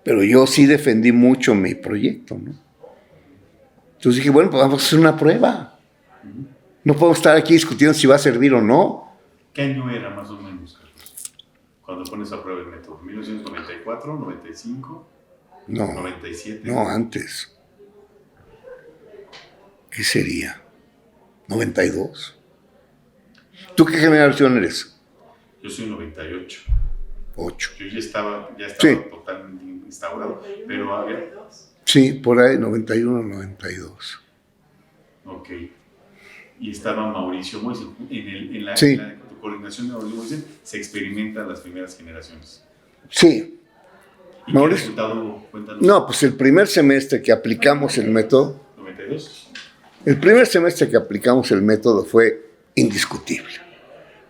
Speaker 2: Pero yo sí defendí mucho mi proyecto, ¿no? Entonces dije, bueno, pues vamos a hacer una prueba. No podemos estar aquí discutiendo si va a servir o no.
Speaker 1: ¿Qué año era más o menos, Carlos, cuando pones a prueba el método? ¿1994, 95,
Speaker 2: no,
Speaker 1: 97?
Speaker 2: No, antes. ¿Qué sería? 92. ¿Tú qué generación eres?
Speaker 1: Yo soy 98.
Speaker 2: 8.
Speaker 1: Yo ya estaba
Speaker 2: Sí.
Speaker 1: totalmente instaurado, pero a ver.
Speaker 2: Sí, por ahí, 91, 92.
Speaker 1: Ok. Y estaba Mauricio Moisen. En la coordinación de Mauricio Moisen se experimentan las primeras generaciones.
Speaker 2: Sí.
Speaker 1: ¿Y
Speaker 2: Mauricio,
Speaker 1: qué resultado? Cuéntanos.
Speaker 2: No, pues el primer semestre que aplicamos el método,
Speaker 1: ¿92?
Speaker 2: el primer semestre que aplicamos el método fue indiscutible.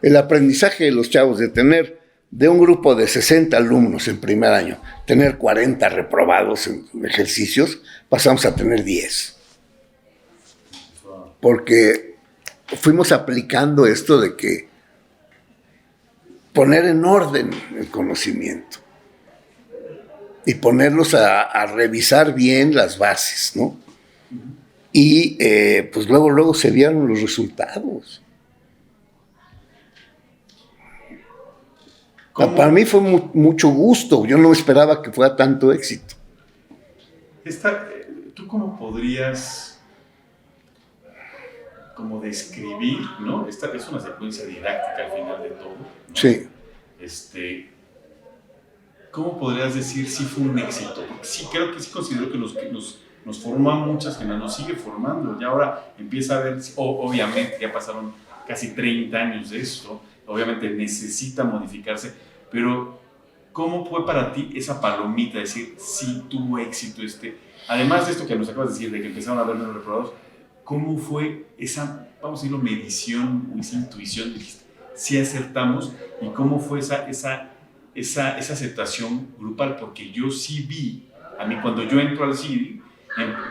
Speaker 2: El aprendizaje de los chavos de tener, de un grupo de 60 alumnos en primer año, tener 40 reprobados en ejercicios, pasamos a tener 10. Porque fuimos aplicando esto de que poner en orden el conocimiento y ponerlos a revisar bien las bases, ¿no? Y pues luego se vieron los resultados.
Speaker 1: ¿Cómo?
Speaker 2: Para mí fue mucho gusto, yo no esperaba que fuera tanto éxito.
Speaker 1: ¿Tú cómo podrías como describir, ¿no? Esta es una secuencia didáctica al final de todo, ¿no?
Speaker 2: Sí.
Speaker 1: ¿Cómo podrías decir si fue un éxito? Porque sí, creo que sí considero que nos formó a muchas que nos sigue formando. Y ahora empieza a ver, obviamente ya pasaron casi 30 años de esto, obviamente necesita modificarse, pero ¿cómo fue para ti esa palomita de decir, sí tuvo éxito además de esto que nos acabas de decir, de que empezaron a ver menos reprobados, ¿cómo fue esa, vamos a decirlo, medición o esa intuición? Dijiste, sí acertamos, y cómo fue esa aceptación grupal, porque yo sí vi, a mí cuando yo entro al CIDI,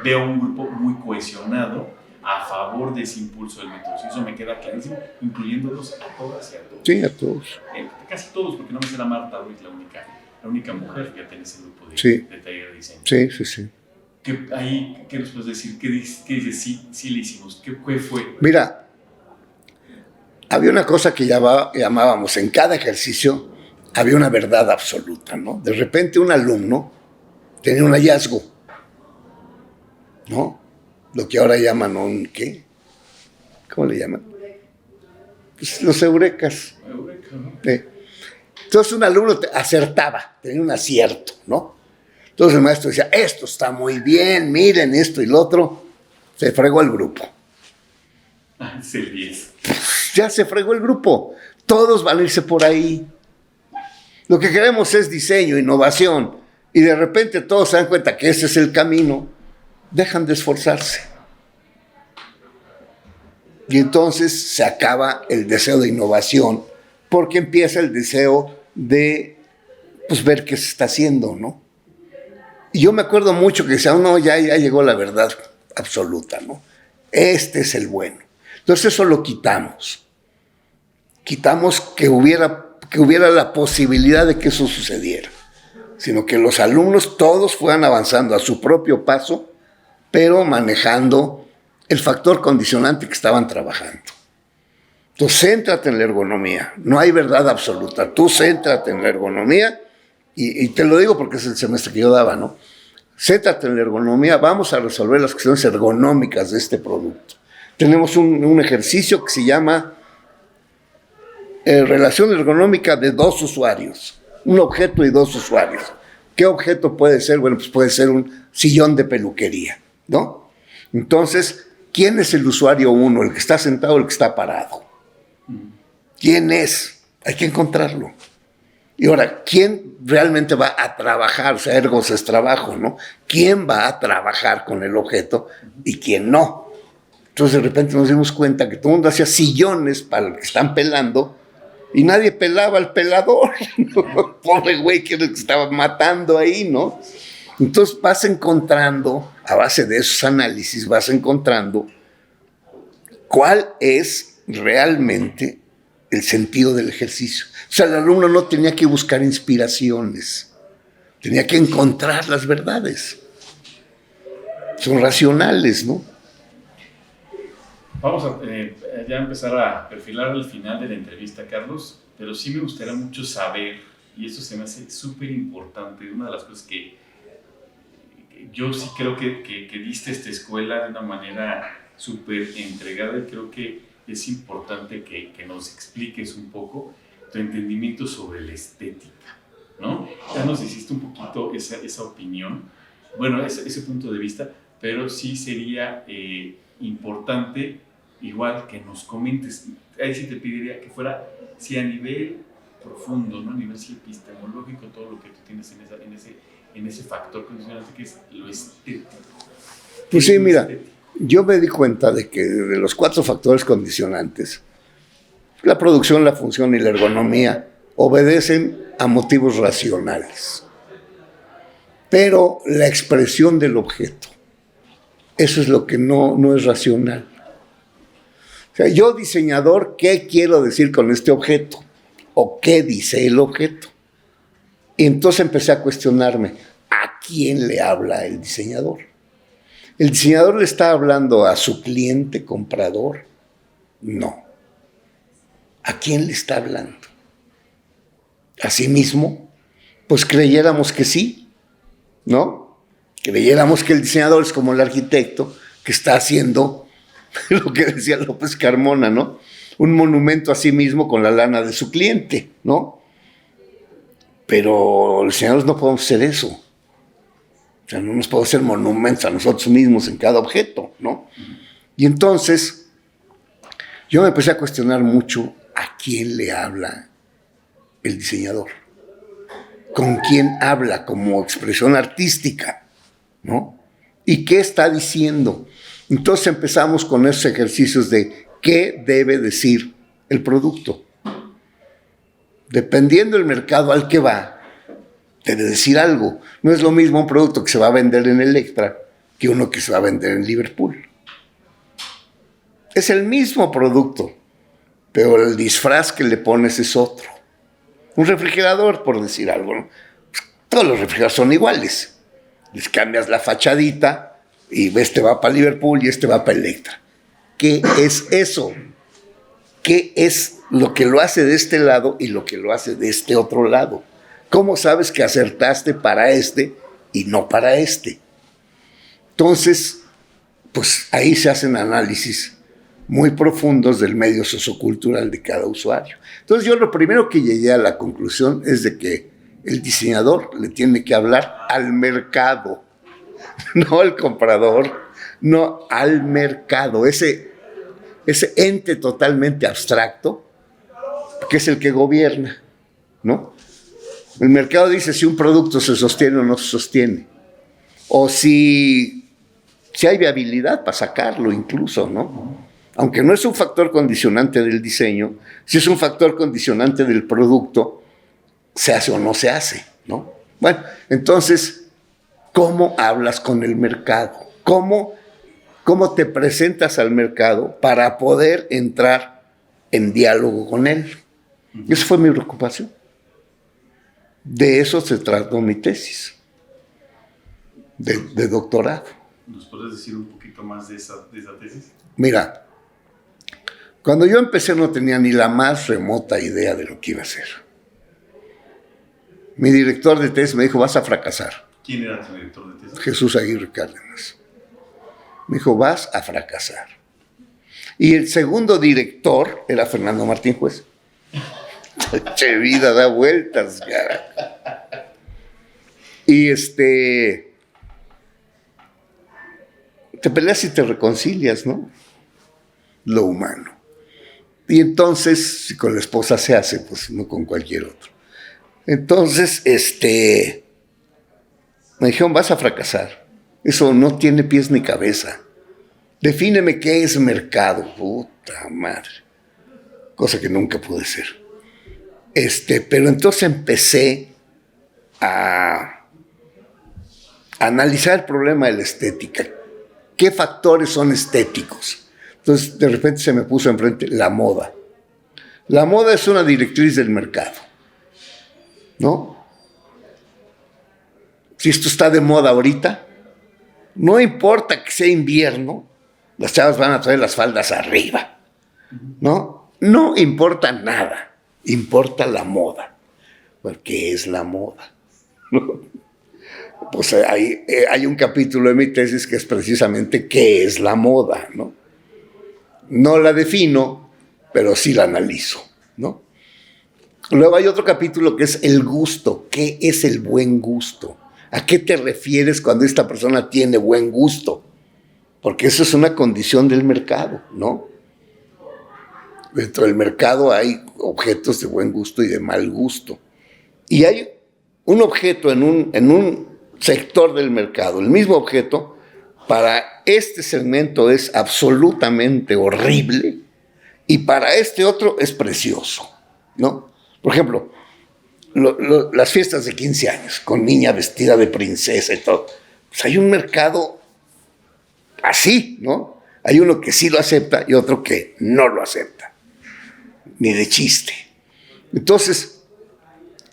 Speaker 1: veo un grupo muy cohesionado a favor de ese impulso del método. Eso me queda clarísimo, incluyéndolos a todas y a todos.
Speaker 2: Sí, a todos.
Speaker 1: Casi todos, porque no me será Marta Ruiz la única mujer que tiene ese grupo de taller de diseño.
Speaker 2: Sí.
Speaker 1: ¿Qué nos puedes decir? ¿Qué dices? Sí le hicimos. ¿Qué fue?
Speaker 2: Mira, había una cosa que llamábamos en cada ejercicio, había una verdad absoluta, ¿no? De repente un alumno tenía un hallazgo, ¿no? Lo que ahora llaman ¿qué? ¿Cómo le llaman? Pues los eurekas.
Speaker 1: Eureka, ¿no?
Speaker 2: Entonces un alumno acertaba, tenía un acierto, ¿no? Entonces Entonces el maestro decía, esto está muy bien, miren esto y lo otro. Se fregó el grupo.
Speaker 1: Es el 10.
Speaker 2: Ya se fregó el grupo. Todos van a irse por ahí. Lo que queremos es diseño, innovación. Y de repente todos se dan cuenta que ese es el camino. Dejan de esforzarse. Y entonces se acaba el deseo de innovación, porque empieza el deseo de pues, ver qué se está haciendo, ¿no? Y yo me acuerdo mucho que decían, no, ya llegó la verdad absoluta, ¿no? Este es el bueno. Entonces eso lo quitamos. Quitamos que hubiera la posibilidad de que eso sucediera, sino que los alumnos todos fueran avanzando a su propio paso, pero manejando el factor condicionante que estaban trabajando. Entonces, céntrate en la ergonomía. No hay verdad absoluta. Tú céntrate en la ergonomía, y te lo digo porque es el semestre que yo daba, ¿no? Céntrate en la ergonomía, vamos a resolver las cuestiones ergonómicas de este producto. Tenemos un ejercicio que se llama relación ergonómica de dos usuarios. Un objeto y dos usuarios. ¿Qué objeto puede ser? Bueno, pues puede ser un sillón de peluquería, ¿no? Entonces, ¿quién es el usuario 1? ¿El que está sentado o el que está parado? ¿Quién es? Hay que encontrarlo. Y ahora, ¿quién realmente va a trabajar? O sea, ergos es trabajo, ¿no? ¿Quién va a trabajar con el objeto y quién no? Entonces, de repente nos dimos cuenta que todo el mundo hacía sillones para los que están pelando y nadie pelaba al pelador. Pobre güey, que era el que estaba matando ahí, ¿no? Entonces vas encontrando, a base de esos análisis, vas encontrando cuál es realmente el sentido del ejercicio. O sea, el alumno no tenía que buscar inspiraciones, tenía que encontrar las verdades. Son racionales, ¿no?
Speaker 1: Vamos a ya empezar a perfilar el final de la entrevista, Carlos, pero sí me gustaría mucho saber, y eso se me hace súper importante, una de las cosas que yo sí creo que diste esta escuela de una manera súper entregada, y creo que es importante que nos expliques un poco tu entendimiento sobre la estética, ¿no? Ya nos hiciste un poquito esa opinión, bueno, ese punto de vista, pero sí sería importante, igual, que nos comentes. Ahí sí te pediría que fuera, sí, a nivel profundo, ¿no? A nivel sí, epistemológico, todo lo que tú tienes en ese factor condicionante que es lo estético.
Speaker 2: Pues sí, mira, yo me di cuenta de que de los 4 factores condicionantes, la producción, la función y la ergonomía obedecen a motivos racionales. Pero la expresión del objeto, eso es lo que no es racional. O sea, yo diseñador, ¿qué quiero decir con este objeto? ¿O qué dice el objeto? Y entonces empecé a cuestionarme, ¿a quién le habla el diseñador? ¿El diseñador le está hablando a su cliente comprador? No. ¿A quién le está hablando? ¿A sí mismo? Pues creyéramos que sí, ¿no? Creyéramos que el diseñador es como el arquitecto que está haciendo lo que decía López Carmona, ¿no? Un monumento a sí mismo con la lana de su cliente, ¿no? Pero los diseñadores no podemos hacer eso. O sea, no nos podemos hacer monumentos a nosotros mismos en cada objeto, ¿no? Y entonces, yo me empecé a cuestionar mucho a quién le habla el diseñador. ¿Con quién habla como expresión artística, ¿no? ¿Y qué está diciendo? Entonces empezamos con esos ejercicios de qué debe decir el producto. Dependiendo del mercado al que va, debe decir algo. No es lo mismo un producto que se va a vender en Electra que uno que se va a vender en Liverpool. Es el mismo producto, pero el disfraz que le pones es otro. Un refrigerador, por decir algo, ¿no? Todos los refrigeradores son iguales. Les cambias la fachadita y este va para Liverpool y este va para Electra. ¿Qué es eso? ¿Qué es lo que lo hace de este lado y lo que lo hace de este otro lado? ¿Cómo sabes que acertaste para este y no para este? Entonces, pues ahí se hacen análisis muy profundos del medio sociocultural de cada usuario. Entonces yo lo primero que llegué a la conclusión es de que El diseñador le tiene que hablar al mercado, no al comprador, no al mercado, ese ente totalmente abstracto que es el que gobierna, ¿no? El mercado dice si un producto se sostiene o no se sostiene, o si hay viabilidad para sacarlo incluso, ¿no? Aunque no es un factor condicionante del diseño, si es un factor condicionante del producto, se hace o no se hace, ¿no? Bueno, entonces, ¿cómo hablas con el mercado? ¿Cómo te presentas al mercado para poder entrar en diálogo con él? Y esa fue mi preocupación. De eso se trató mi tesis de doctorado.
Speaker 1: ¿Nos puedes decir un poquito más de esa tesis?
Speaker 2: Mira, cuando yo empecé no tenía ni la más remota idea de lo que iba a hacer. Mi director de tesis me dijo, vas a fracasar.
Speaker 1: ¿Quién era tu director de tesis?
Speaker 2: Jesús Aguirre Cárdenas. Me dijo, vas a fracasar. Y el segundo director era Fernando Martín Juez. Che, vida da vueltas, cara. Y te peleas y te reconcilias, ¿no? Lo humano. Y entonces, si con la esposa se hace, pues no con cualquier otro. Entonces, me dijeron, vas a fracasar. Eso no tiene pies ni cabeza. Defíneme qué es mercado. Puta madre. Cosa que nunca pude ser. Pero entonces empecé a analizar el problema de la estética. ¿Qué factores son estéticos? Entonces, de repente se me puso enfrente la moda. La moda es una directriz del mercado, ¿no? Si esto está de moda ahorita, no importa que sea invierno, las chavas van a traer las faldas arriba, ¿no? No importa nada, importa la moda. ¿Qué es la moda? Pues hay un capítulo de mi tesis que es precisamente qué es la moda, ¿no? No la defino, pero sí la analizo, ¿no? Luego hay otro capítulo que es el gusto. ¿Qué es el buen gusto? ¿A qué te refieres cuando esta persona tiene buen gusto? Porque eso es una condición del mercado, ¿no? Dentro del mercado hay objetos de buen gusto y de mal gusto. Y hay un objeto en un sector del mercado, el mismo objeto, para este segmento es absolutamente horrible y para este otro es precioso, ¿no? Por ejemplo, las fiestas de 15 años, con niña vestida de princesa y todo. Pues hay un mercado así, ¿no? Hay uno que sí lo acepta y otro que no lo acepta, ni de chiste. Entonces,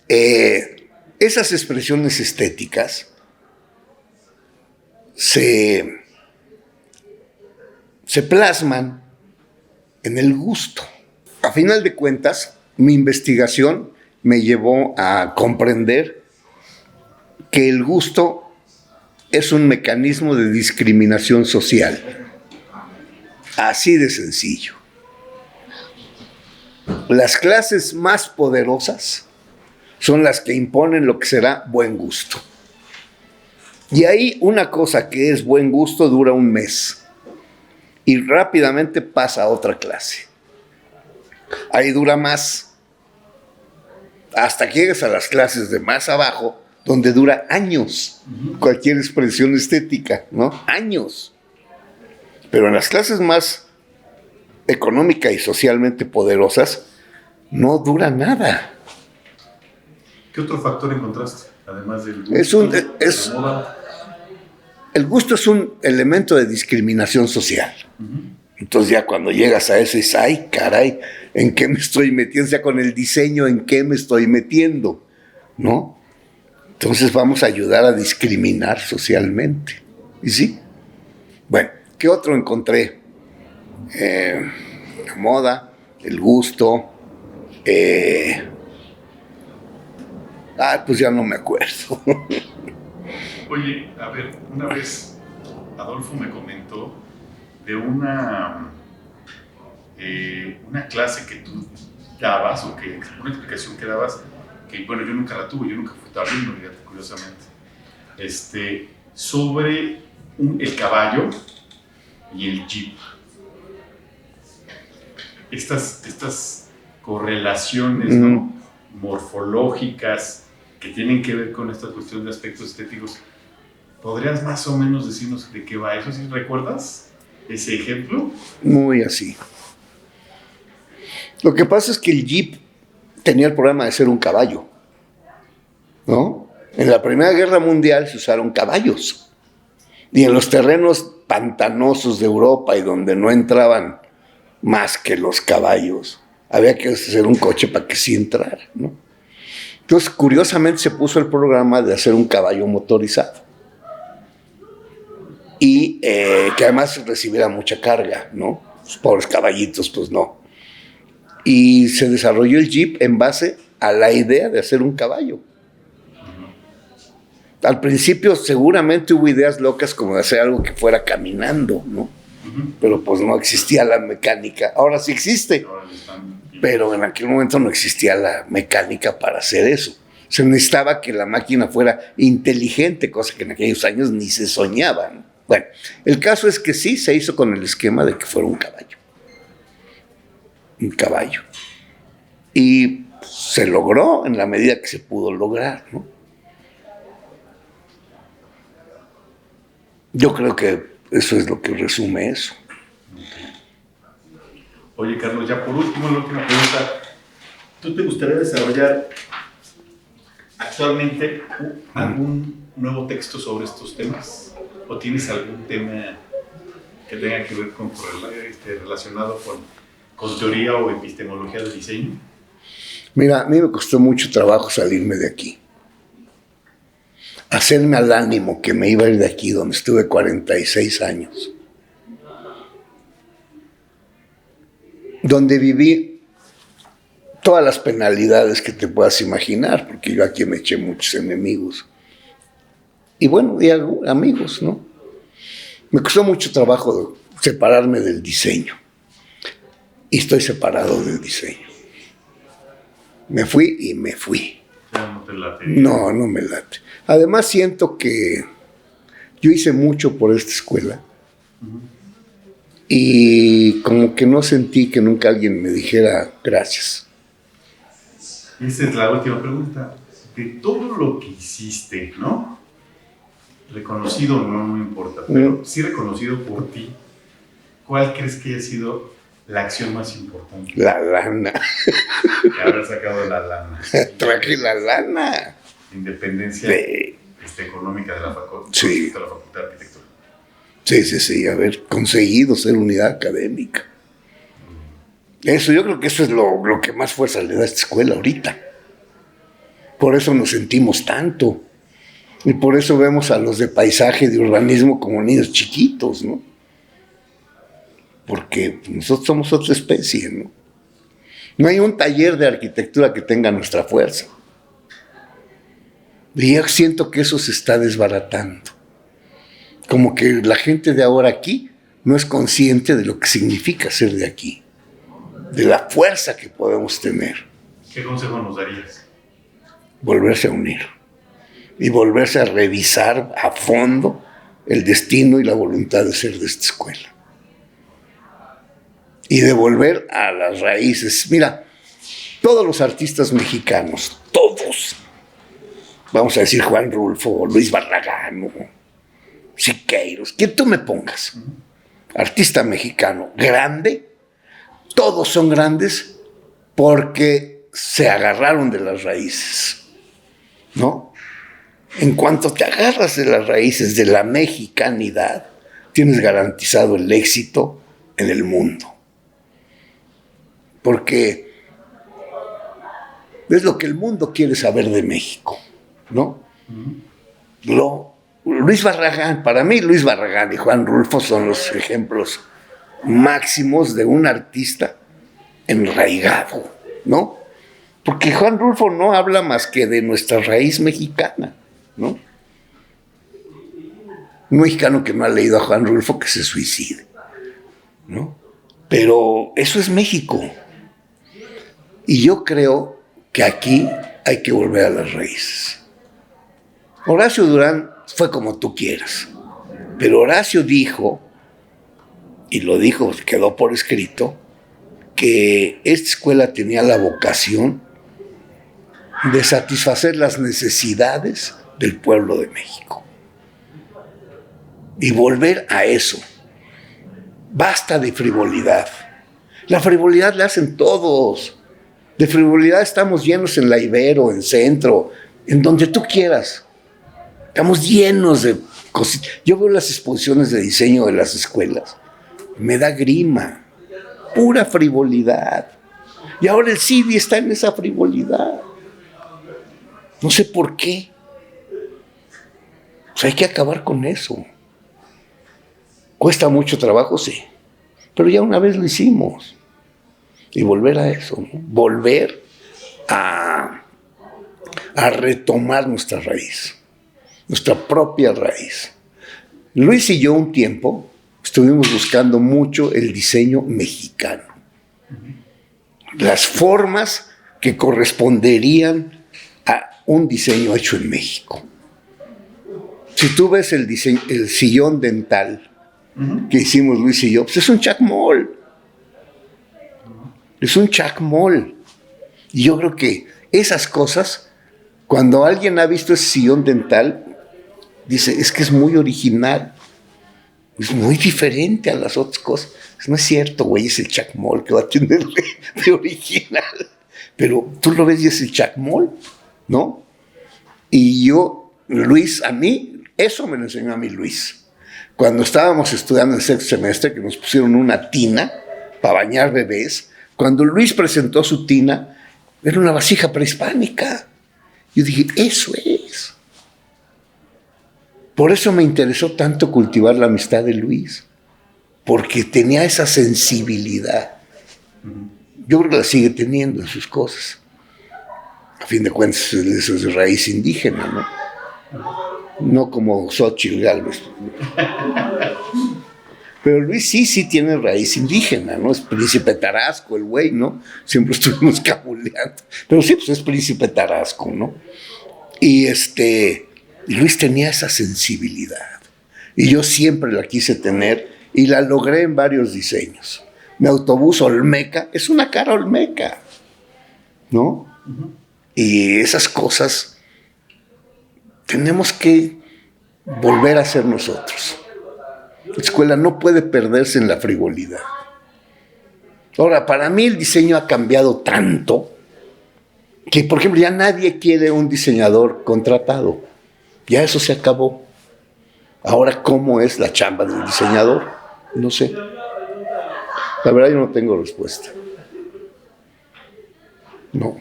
Speaker 2: esas expresiones estéticas se plasman en el gusto. A final de cuentas, mi investigación me llevó a comprender que el gusto es un mecanismo de discriminación social. Así de sencillo. Las clases más poderosas son las que imponen lo que será buen gusto. Y ahí una cosa que es buen gusto dura un mes y rápidamente pasa a otra clase. Ahí dura más, hasta que llegas a las clases de más abajo, donde dura años cualquier expresión estética, ¿no? Años. Pero en las clases más económica y socialmente poderosas, no dura nada.
Speaker 1: ¿Qué otro factor encontraste? Además del gusto, la moda.
Speaker 2: El gusto es un elemento de discriminación social. Entonces ya cuando llegas a eso dices, ay, caray, ¿en qué me estoy metiendo? O sea, con el diseño, ¿en qué me estoy metiendo? ¿No? Entonces vamos a ayudar a discriminar socialmente. ¿Y sí? Bueno, ¿qué otro encontré? La moda, el gusto. Pues ya no me acuerdo.
Speaker 1: Oye, a ver, una vez Adolfo me comentó de una clase que tú dabas, una explicación que dabas que bueno, yo nunca la tuve, yo nunca fui taurino, fíjate, curiosamente, sobre el caballo y el jeep. Estas correlaciones, ¿no? Morfológicas que tienen que ver con esta cuestión de aspectos estéticos. ¿Podrías más o menos decirnos de qué va eso? ¿Sí recuerdas ese ejemplo?
Speaker 2: Muy así. Lo que pasa es que el jeep tenía el problema de ser un caballo, ¿no? En la Primera Guerra Mundial se usaron caballos. Y en los terrenos pantanosos de Europa y donde no entraban más que los caballos, había que hacer un coche para que sí entrara, ¿no? Entonces, curiosamente, se puso el programa de hacer un caballo motorizado. Y que además recibiera mucha carga, ¿no? Los pobres caballitos, pues no. Y se desarrolló el Jeep en base a la idea de hacer un caballo. Al principio seguramente hubo ideas locas como de hacer algo que fuera caminando, ¿no? Pero pues no existía la mecánica. Ahora sí existe, pero en aquel momento no existía la mecánica para hacer eso. Se necesitaba que la máquina fuera inteligente, cosa que en aquellos años ni se soñaba, ¿no? Bueno, el caso es que sí se hizo con el esquema de que fuera un caballo. Un caballo. Y se logró en la medida que se pudo lograr, ¿no? Yo creo que eso es lo que resume eso.
Speaker 1: Oye, Carlos, ya por último, la última pregunta. ¿Tú te gustaría desarrollar actualmente algún nuevo texto sobre estos temas? ¿O tienes algún tema que tenga que ver con relacionado con teoría o epistemología del diseño?
Speaker 2: Mira, a mí me costó mucho trabajo salirme de aquí. Hacerme al ánimo que me iba a ir de aquí, donde estuve 46 años. Donde viví todas las penalidades que te puedas imaginar, porque yo aquí me eché muchos enemigos. Y bueno, y amigos, ¿no? Me costó mucho trabajo separarme del diseño. Y estoy separado del diseño. Me fui y me fui.
Speaker 1: ¿No te late?
Speaker 2: No, no me late. Además siento que yo hice mucho por esta escuela. Y como que no sentí que nunca alguien me dijera gracias.
Speaker 1: Esa es la última pregunta. De todo lo que hiciste, ¿no? Reconocido no importa, pero sí reconocido por ti, ¿cuál crees que haya sido la acción más importante?
Speaker 2: La lana.
Speaker 1: De haber sacado la lana.
Speaker 2: Traje la lana.
Speaker 1: Independencia económica de la facultad,
Speaker 2: sí.
Speaker 1: De la Facultad de Arquitectura.
Speaker 2: Sí, haber conseguido ser unidad académica. Eso, yo creo que eso es lo que más fuerza le da a esta escuela ahorita. Por eso nos sentimos tanto. Y por eso vemos a los de paisaje, de urbanismo, como niños chiquitos, ¿no? Porque nosotros somos otra especie, ¿no? No hay un taller de arquitectura que tenga nuestra fuerza. Y yo siento que eso se está desbaratando. Como que la gente de ahora aquí no es consciente de lo que significa ser de aquí, de la fuerza que podemos tener.
Speaker 1: ¿Qué consejo nos darías?
Speaker 2: Volverse a unir y volverse a revisar a fondo el destino y la voluntad de ser de esta escuela. Y de volver a las raíces. Mira, todos los artistas mexicanos, todos, vamos a decir Juan Rulfo, Luis Barragán, Siqueiros, quien tú me pongas, artista mexicano grande, todos son grandes porque se agarraron de las raíces, ¿no? En cuanto te agarras de las raíces de la mexicanidad, tienes garantizado el éxito en el mundo. Porque es lo que el mundo quiere saber de México, ¿no? Luis Barragán, para mí Luis Barragán y Juan Rulfo son los ejemplos máximos de un artista enraigado, ¿no? Porque Juan Rulfo no habla más que de nuestra raíz mexicana, ¿no? Un mexicano que no ha leído a Juan Rulfo que se suicide, ¿no? Pero eso es México. Y yo creo que aquí hay que volver a las raíces. Horacio Durán fue como tú quieras, pero Horacio dijo, y lo dijo, quedó por escrito, que esta escuela tenía la vocación de satisfacer las necesidades del pueblo de México. Y volver a eso. Basta de frivolidad. La frivolidad la hacen todos. De frivolidad estamos llenos en la Ibero, en Centro, en donde tú quieras. Estamos llenos de cosas. Yo veo las exposiciones de diseño de las escuelas. Me da grima. Pura frivolidad. Y ahora el CIDI está en esa frivolidad. No sé por qué. Pues hay que acabar con eso. Cuesta mucho trabajo, sí. Pero ya una vez lo hicimos. Y volver a eso, ¿no? Volver a retomar nuestra raíz. Nuestra propia raíz. Luis y yo un tiempo estuvimos buscando mucho el diseño mexicano. Las formas que corresponderían a un diseño hecho en México. Si tú ves el sillón dental que hicimos Luis y yo, pues es un chacmol. Es un chacmol. Y yo creo que esas cosas, cuando alguien ha visto ese sillón dental, dice, es que es muy original. Es muy diferente a las otras cosas. No es cierto, güey, es el chacmol que va a tener de original. Pero tú lo ves y es el chacmol, ¿no? Y yo, Luis, a mí, eso me lo enseñó a mí Luis. Cuando estábamos estudiando en sexto semestre, que nos pusieron una tina para bañar bebés, cuando Luis presentó su tina, era una vasija prehispánica. Yo dije, eso es. Por eso me interesó tanto cultivar la amistad de Luis, porque tenía esa sensibilidad. Yo creo que la sigue teniendo en sus cosas. A fin de cuentas, eso es de raíz indígena, ¿no? No como Xóchitl Gálvez. Pero Luis sí tiene raíz indígena, ¿no? Es príncipe tarasco el güey, ¿no? Siempre estuvimos cabuleando. Pero sí, pues es príncipe tarasco, ¿no? Y Luis tenía esa sensibilidad. Y yo siempre la quise tener y la logré en varios diseños. Mi autobús olmeca es una cara olmeca, ¿no? Uh-huh. Y esas cosas tenemos que volver a ser nosotros. La escuela no puede perderse en la frivolidad. Ahora, para mí el diseño ha cambiado tanto que, por ejemplo, ya nadie quiere un diseñador contratado. Ya eso se acabó. Ahora, ¿cómo es la chamba del diseñador? No sé. La verdad, yo no tengo respuesta. No.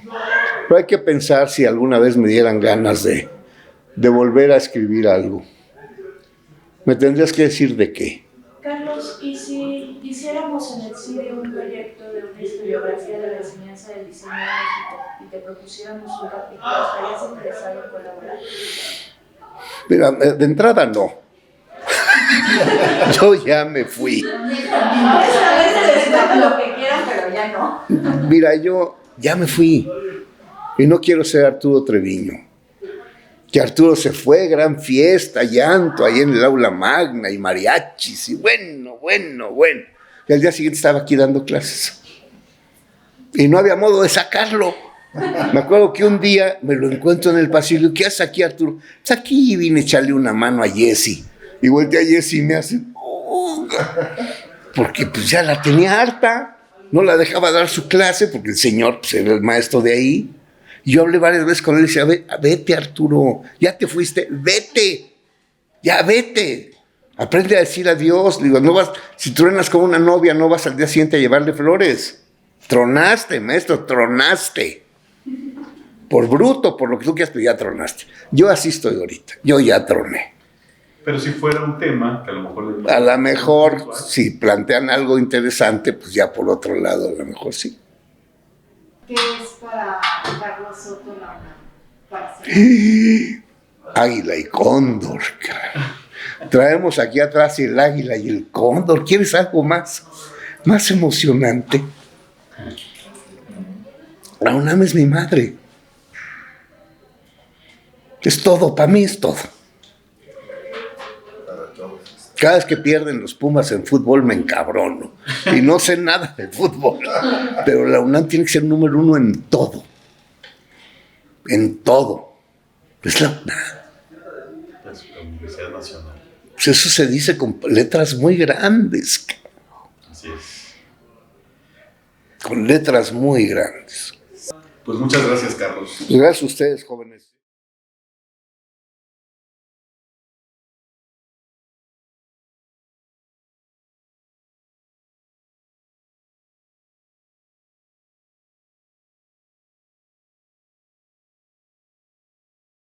Speaker 2: Pero hay que pensar si alguna vez me dieran ganas de volver a escribir algo. ¿Me tendrías que decir de qué?
Speaker 3: Carlos, ¿y si hiciéramos en el CIDE un proyecto de una historiografía de la enseñanza del diseño en México y te propusiéramos un capítulo, estarías interesado en colaborar?
Speaker 2: Mira, de entrada no. Yo ya me fui.
Speaker 3: A veces les cuento lo que quieran, pero ya no.
Speaker 2: Mira, yo ya me fui. Y no quiero ser Arturo Treviño. Que Arturo se fue, gran fiesta, llanto, ahí en el aula magna y mariachis, y bueno. Y al día siguiente estaba aquí dando clases. Y no había modo de sacarlo. Me acuerdo que un día me lo encuentro en el pasillo. ¿Qué haces aquí, Arturo? Pues aquí vine a echarle una mano a Jessy. Y volteé a Jessy y me hace... porque pues ya la tenía harta. No la dejaba dar su clase porque el señor pues, era el maestro de ahí. Y yo hablé varias veces con él y decía, vete Arturo, ya te fuiste, vete, ya vete. Aprende a decir adiós. Digo, no vas, si truenas con una novia, no vas al día siguiente a llevarle flores. Tronaste, maestro, tronaste. Por bruto, por lo que tú quieras, pero ya tronaste. Yo así estoy ahorita, yo ya troné.
Speaker 1: Pero si fuera un tema que a lo mejor...
Speaker 2: A lo mejor, si plantean algo interesante, pues ya por otro lado, a lo mejor sí.
Speaker 3: ¿Qué es para Carlos Soto la UNAM? Para hacer...
Speaker 2: Águila y cóndor. Traemos aquí atrás el águila y el cóndor. ¿Quieres algo más emocionante? La UNAM es mi madre. Es todo, para mí es todo. Cada vez que pierden los Pumas en fútbol me encabrono. Y no sé nada de fútbol. Pero la UNAM tiene que ser número uno en todo. En todo. Es la UNAM.
Speaker 1: Es la Universidad Nacional.
Speaker 2: Pues eso se dice con letras muy grandes.
Speaker 1: Así es.
Speaker 2: Con letras muy grandes.
Speaker 1: Pues muchas gracias, Carlos.
Speaker 2: Gracias a ustedes, jóvenes.